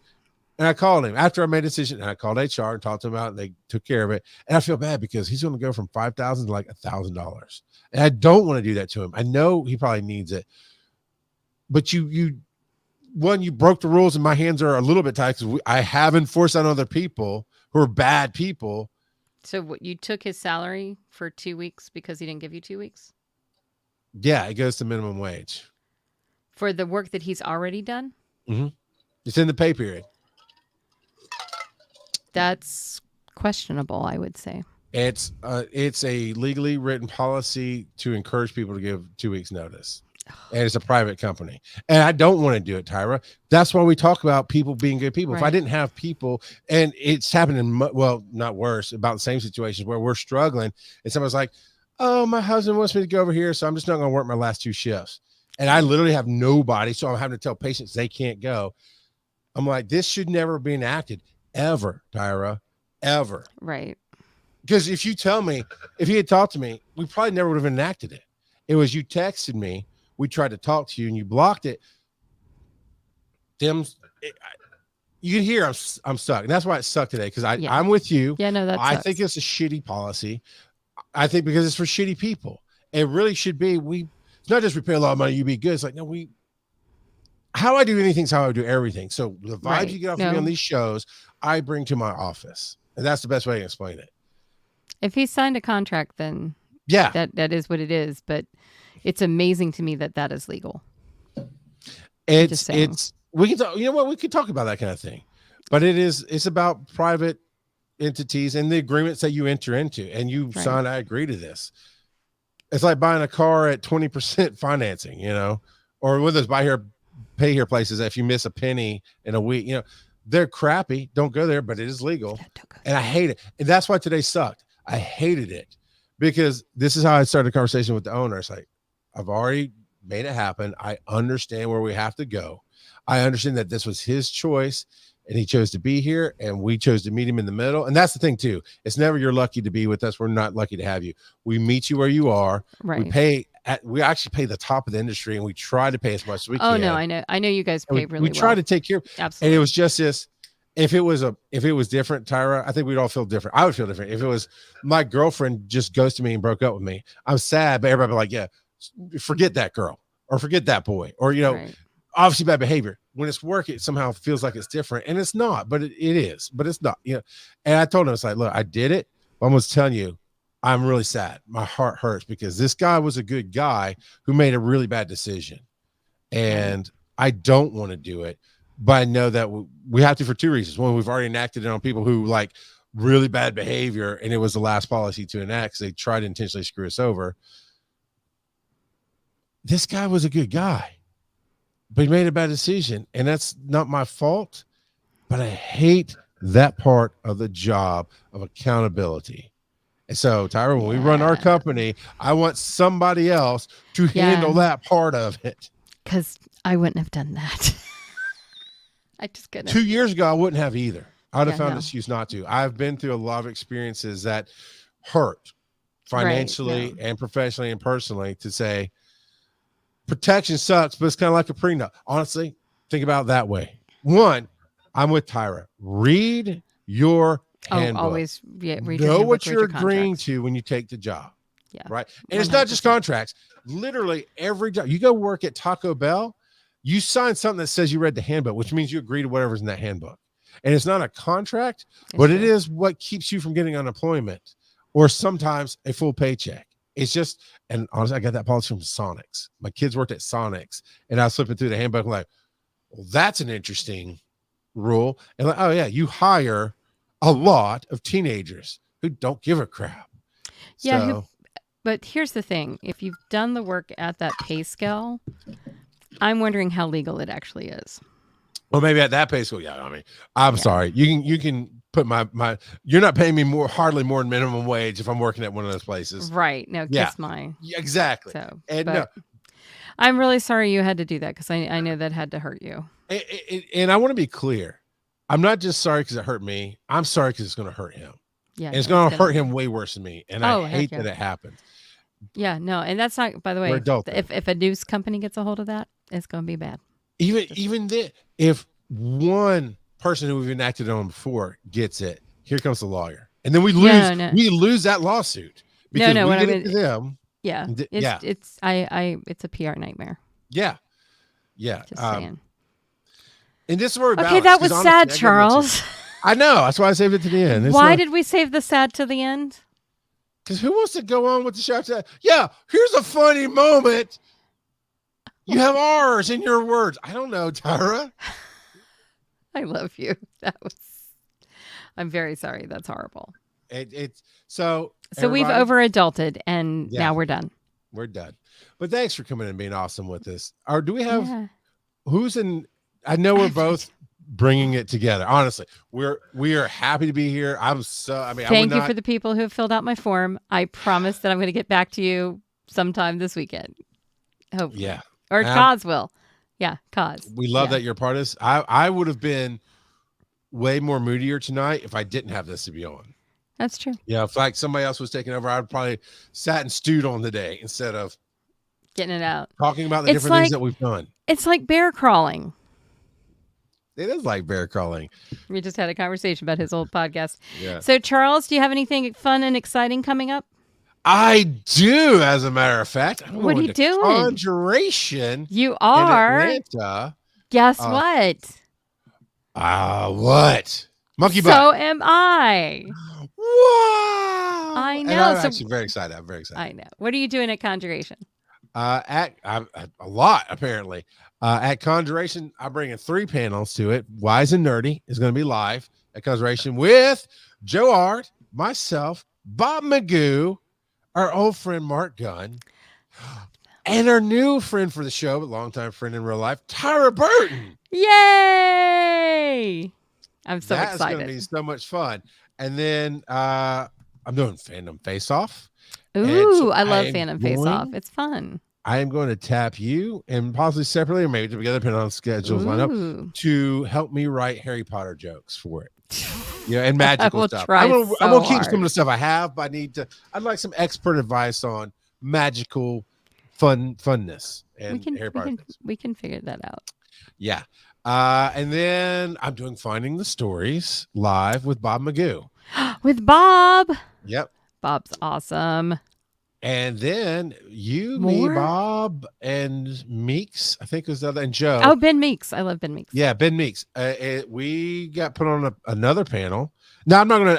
And I called him after I made a decision, and I called HR and talked to him about it, and they took care of it. And I feel bad because he's going to go from $5,000 to like $1,000. And I don't want to do that to him. I know he probably needs it. But you broke the rules, and my hands are a little bit tight because I have enforced on other people who are bad people. So what, you took his salary for 2 weeks because he didn't give you 2 weeks? Yeah, it goes to minimum wage. For the work that he's already done? Mm-hmm. It's in the pay period. That's questionable, I would say. It's a legally written policy to encourage people to give 2 weeks notice. And it's a private company. And I don't want to do it, Tyra. That's why we talk about people being good people. Right. If I didn't have people, and it's happening, well, not worse, about the same situations where we're struggling, and somebody's like, oh, my husband wants me to go over here, so I'm just not going to work my last 2 shifts. And I literally have nobody, so I'm having to tell patients they can't go. I'm like, this should never be enacted, ever, Tyra, ever. Right. Because if he had talked to me, we probably never would have enacted it. It was you texted me, we tried to talk to you, and you blocked it. You can hear I'm stuck, and that's why it sucked today. Because I'm with you. Yeah, no, I think it's a shitty policy. I think because it's for shitty people. It really should be. It's not just we pay a lot of money, you be good. It's like, no, how I do anything is how I do everything. So the vibes you get off of me on these shows, I bring to my office, and that's the best way to explain it. If he signed a contract, then yeah, that is what it is. But it's amazing to me that is legal. It's we can talk, we could talk about that kind of thing, but it's about private entities and the agreements that you enter into, and you sign. I agree to this. It's like buying a car at 20% financing, or with those pay here places. If you miss a penny in a week, they're crappy. Don't go there, but it is legal, and I hate it. And that's why today sucked. I hated it because this is how I started a conversation with the owner. It's like, I've already made it happen. I understand where we have to go. I understand that this was his choice, and he chose to be here, and we chose to meet him in the middle. And that's the thing too. It's never you're lucky to be with us. We're not lucky to have you. We meet you where you are. Right. We actually pay the top of the industry, and we try to pay as much as we can. Oh no, I know you guys pay really well. We try to take care of. Absolutely. And it was just this. If it was different, Tyra, I think we'd all feel different. I would feel different. If it was my girlfriend just ghosted me and broke up with me, I'm sad, but everybody would be like, yeah, forget that girl or forget that boy, or, obviously bad behavior. When it's work, it somehow feels like it's different, and it's not, but it is, but it's not, And I told him, it's like, look, I did it. But I'm going to tell you, I'm really sad. My heart hurts because this guy was a good guy who made a really bad decision, and I don't want to do it. But I know that we have to for 2 reasons. One, we've already enacted it on people who like really bad behavior, and it was the last policy to enact because they tried to intentionally screw us over. This guy was a good guy, but he made a bad decision, and that's not my fault. But I hate that part of the job of accountability. And so, Tyra, when we run our company, I want somebody else to handle that part of it. Because I wouldn't have done that. I just couldn't. 2 years ago, I wouldn't have either. I would have found an excuse not to. I've been through a lot of experiences that hurt financially and professionally and personally, to say protection sucks, but it's kind of like a prenup. Honestly, think about it that way. One, I'm with Tyra. Read your handbook. Always read know your what you're contracts. agreeing to when you take the job. Yeah. Right. And 100%. It's not just contracts. Literally every job. You go work at Taco Bell, you sign something that says you read the handbook, which means you agree to whatever's in that handbook. And it's not a contract, but it is what keeps you from getting unemployment or sometimes a full paycheck. It's just, and honestly, I got that policy from Sonics. My kids worked at Sonics, and I was flipping through the handbook and like, well, that's an interesting rule. And like, oh yeah, you hire a lot of teenagers who don't give a crap. Yeah. But here's the thing. If you've done the work at that pay scale, I'm wondering how legal it actually is. Well, maybe at that pay scale. Yeah. I mean, I'm sorry. You can put my, you're not paying me hardly more than minimum wage if I'm working at one of those places. Right. No, kiss my. Yeah, exactly. So, and no, I'm really sorry you had to do that, because I know that had to hurt you. And I want to be clear. I'm not just sorry because it hurt me. I'm sorry because it's going to hurt him. Yeah. And it's going to hurt him way worse than me. And I hate that it happened. Yeah, no. And that's not, by the way, if a news company gets a hold of that, it's going to be bad. Even then, if one person who we've enacted on before gets it, here comes the lawyer, and then we lose. No. We lose that lawsuit because No. we What did I it to them. Yeah, Yeah. it's a PR nightmare. Yeah. Just saying. And this is where we Okay, balance, that was 'cause sad, honestly, Charles. I know. That's why I saved it to the end. Why did we save the sad to the end? Because who wants to go on with the show? Yeah, here's a funny moment. You have R's in your words. I don't know, Tyra. I love you. I'm very sorry. That's horrible. So we've over adulted, and now we're done. We're done. But thanks for coming and being awesome with us. Or do we have who's in? I know we're both bringing it together. Honestly, we are happy to be here. Thank you for the people who have filled out my form. I promise that I'm going to get back to you sometime this weekend. Hopefully. Yeah. Or Kaz will. Yeah, Kaz. We love that you're part of this. I would have been way more moodier tonight if I didn't have this to be on. That's true. Yeah, if like somebody else was taking over, I'd probably sat and stewed on the day instead of getting it out. Talking about the different things that we've done. It's like bear crawling. It is like bear crawling. We just had a conversation about his old podcast. Yeah. So, Charles, do you have anything fun and exciting coming up? I do, as a matter of fact. What are you doing? Conjuration. You are. In Atlanta. Guess what? What? Monkey butt. So am I. Wow. I know. And I'm actually very excited. I'm very excited. I know. What are you doing at Conjuration? A lot, apparently. At Conjuration, I'm bringing 3 panels to it. Wise and Nerdy is going to be live at Conjuration with Joe Art, myself, Bob Magoo, our old friend Mark Gunn, and our new friend for the show, but longtime friend in real life, Tyra Burton. Yay! I'm so excited. That's going to be so much fun. And then I'm doing Fandom Face Off. Ooh, I love Fandom Face Off. It's fun. I am going to tap you and possibly separately or maybe together, depending on schedules line up, to help me write Harry Potter jokes for it. Yeah, and magical stuff. I'm gonna keep some of the stuff I have, but I'd like some expert advice on magical funness and Harry Potter. We can figure that out. Yeah. And then I'm doing Finding the Stories live with Bob Magoo. With Bob. Yep. Bob's awesome. And then me, Bob, and Meeks, I think was the other, and Joe. Oh, Ben Meeks. I love Ben Meeks. Yeah, Ben Meeks. We got put on another panel. Now, I'm going to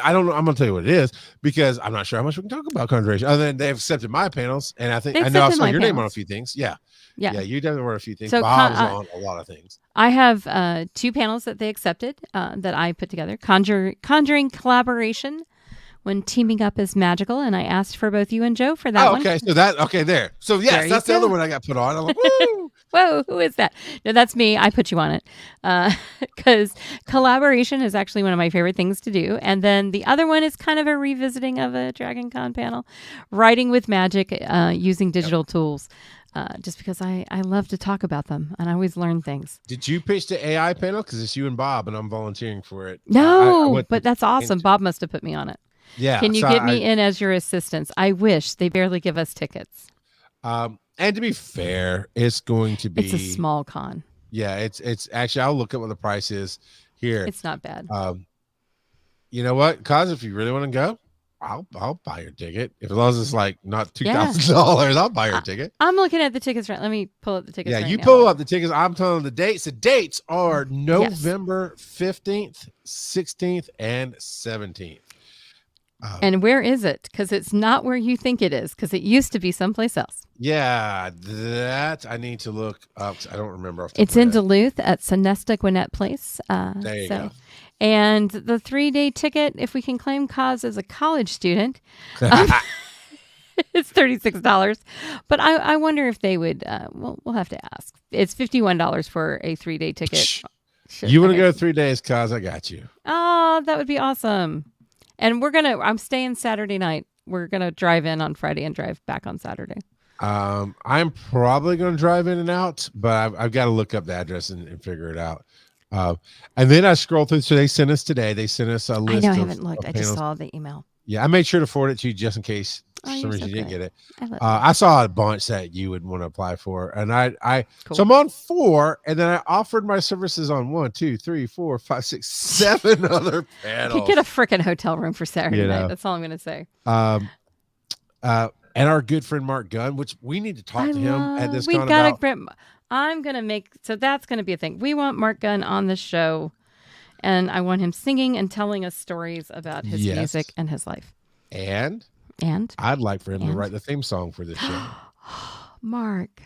tell you what it is because I'm not sure how much we can talk about Conjuration. Other than they've accepted my panels, and I know I saw your name on a few things. Yeah, you definitely were on a few things. So Bob's on a lot of things. I have 2 panels that they accepted that I put together. Conjuring collaboration. When teaming up is magical, and I asked for both you and Joe for that one. Okay, there. So yes, that's the other one I got put on. I'm like, woo! Whoa, who is that? No, that's me. I put you on it because collaboration is actually one of my favorite things to do. And then the other one is kind of a revisiting of a Dragon Con panel, writing with magic using digital tools. Just because I love to talk about them and I always learn things. Did you pitch the AI panel? Because it's you and Bob, and I'm volunteering for it. No, but that's awesome. Bob must have put me on it. Yeah. Can you get me in as your assistants? I wish. They barely give us tickets. And to be fair, it's going to be. It's a small con. Yeah, it's actually. I'll look at what the price is here. It's not bad. You know what, Cause if you really want to go, I'll buy your ticket. As long as it's like not $2,000, I'll buy your ticket. I'm looking at the tickets right. Let me pull up the tickets. Yeah, right you now. pull up the tickets. I'm telling the dates. The dates are November 15th, 16th, and 17th. And where is it? Because it's not where you think it is. Because it used to be someplace else. Yeah, that I need to look up. I don't remember. It's in Duluth at Sonesta Gwinnett Place. There you go. And the 3-day ticket, if we can claim Cause as a college student, it's $36. But I wonder if they would. We'll have to ask. It's $51 for a 3-day ticket. You want to go 3 days, Cause? I got you. Oh, that would be awesome. And I'm staying Saturday night. We're going to drive in on Friday and drive back on Saturday. I'm probably going to drive in and out, but I've got to look up the address and figure it out. And then I scroll through. So they sent us today. They sent us a list. I know. I haven't looked. I just saw the email. Yeah. I made sure to forward it to you just in case Oh, For some you're reason so you didn't good. get it. I love I saw a bunch that you would want to apply for, and Cool. so I'm on 4, and then I offered my services on 1, 2, 3, 4, 5, 6, 7 other panels. Get a freaking hotel room for Saturday You night. know. That's all I'm going to say. And our good friend Mark Gunn, which we need to talk to him at this We con gotta about. I'm gonna make so that's gonna be a thing. We want Mark Gunn on the show, and I want him singing and telling us stories about his Yes. music and his life. And And I'd like for him to write the theme song for this show. Mark.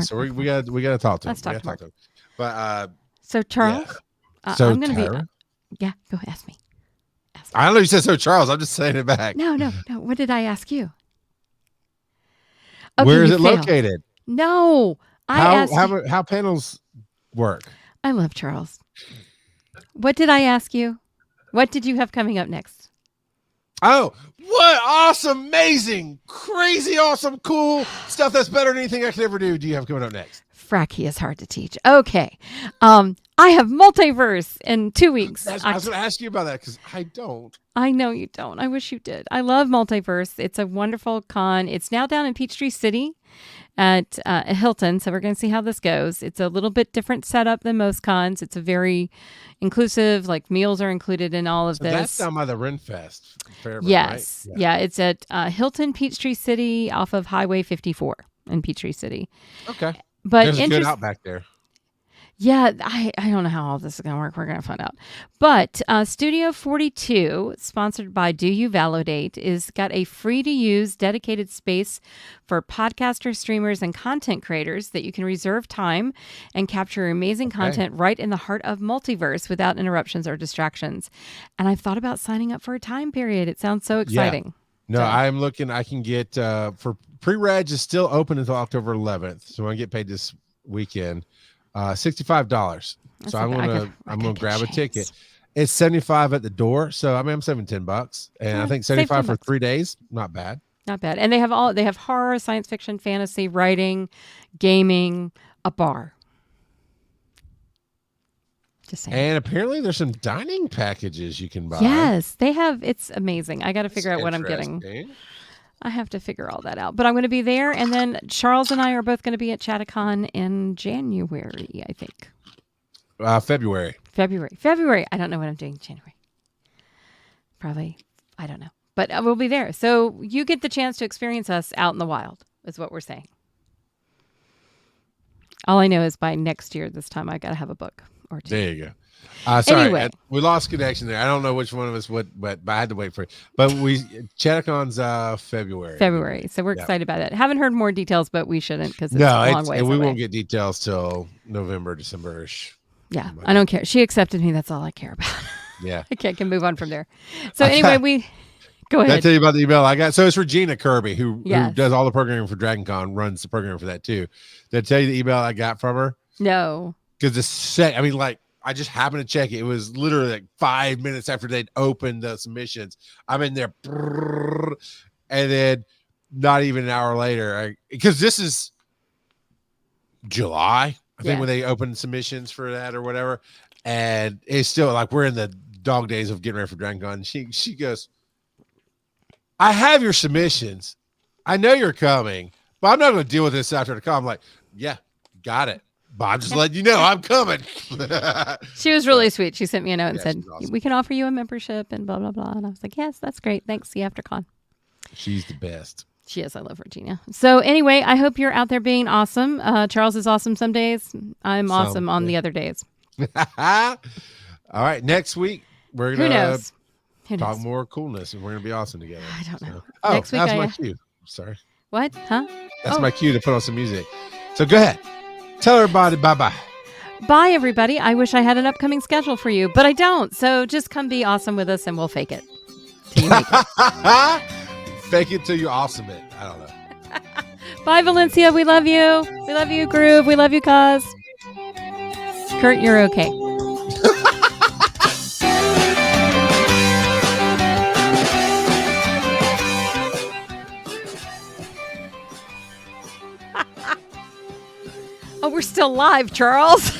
So we got to talk to him. Let's talk to him. But so Charles, so I'm gonna Tyra? yeah. Go ask me. I don't know. You said so, Charles. I'm just saying it back. No. What did I ask you? Okay, Where is you it failed. located? No, How panels work? I love Charles. What did I ask you? What did you have coming up next? Oh, what awesome, amazing, crazy, awesome, cool stuff that's better than anything I could ever do you have coming up next? Frack, he is hard to teach. Okay. I have multiverse in 2 weeks. I was going to ask you about that because I don't. I know you don't. I wish you did. I love multiverse. It's a wonderful con. It's now down in Peachtree City at Hilton. So we're going to see how this goes. It's a little bit different setup than most cons. It's a very inclusive, like meals are included in all of this. That's down by the Renfest. Fairburn, yes. Right? Yeah. It's at Hilton Peachtree City off of Highway 54 in Peachtree City. Okay. But there's a good out back there. Yeah, I don't know how all this is going to work. We're going to find out. But Studio 42, sponsored by Do You Validate, is got a free-to-use dedicated space for podcasters, streamers, and content creators that you can reserve time and capture amazing content right in the heart of multiverse without interruptions or distractions. And I've thought about signing up for a time period. It sounds so exciting. Yeah. No, I'm looking. I can get for pre-reg is still open until October 11th. So I get paid this weekend. $65. So I'm gonna grab a ticket. It's $75 at the door. So I mean I'm saving $10. And I think $75 for 3 days, not bad. Not bad. And they have horror, science fiction, fantasy, writing, gaming, a bar. Just saying. And apparently there's some dining packages you can buy. Yes, they have. It's amazing. I got to figure out what I'm getting. I have to figure all that out. But I'm going to be there. And then Charles and I are both going to be at Chattacon in January, I think. February. I don't know what I'm doing in January. Probably, I don't know. But we'll be there. So you get the chance to experience us out in the wild, is what we're saying. All I know is by next year, this time, I got to have a book or two. There you go. Sorry, anyway. We lost connection there. I don't know which one of us but I had to wait for it. But Chattacon's February. So we're excited about that. Haven't heard more details, but we shouldn't because it's a long way. And we won't get details till November, December-ish. Yeah, I don't care. She accepted me. That's all I care about. Yeah. I can move on from there. So anyway, go ahead. Did I tell you about the email I got? So it's Regina Kirby, who does all the programming for DragonCon, runs the program for that too. Did I tell you the email I got from her? No. Because I just happened to check it. It was literally like 5 minutes after they'd opened the submissions. I'm in there, and then not even an hour later, because this is July, I think, when they opened submissions for that or whatever, and it's still like we're in the dog days of getting ready for DragonCon. She goes, "I have your submissions. I know you're coming, but I'm not going to deal with this after the con." I'm like, "Yeah, got it. But I'm just letting you know I'm coming." She was really sweet. She sent me a note and said, awesome. "We can offer you a membership and blah, blah, blah." And I was like, "Yes, that's great. Thanks. See you after con." She's the best. She is. I love Regina. So anyway, I hope you're out there being awesome. Charles is awesome some days. I'm awesome on the other days. All right. Next week, we're going to talk more coolness, and we're going to be awesome together. I don't know. So. Next week, that's my cue. Sorry. What? Huh? That's my cue to put on some music. So go ahead. Tell everybody bye-bye. Bye, everybody. I wish I had an upcoming schedule for you, but I don't. So just come be awesome with us, and we'll fake it till you make it. Fake it till you awesome it. I don't know. Bye, Valencia. We love you. We love you, Groove. We love you, Cuz. Kurt, you're okay. Oh, we're still live, Charles.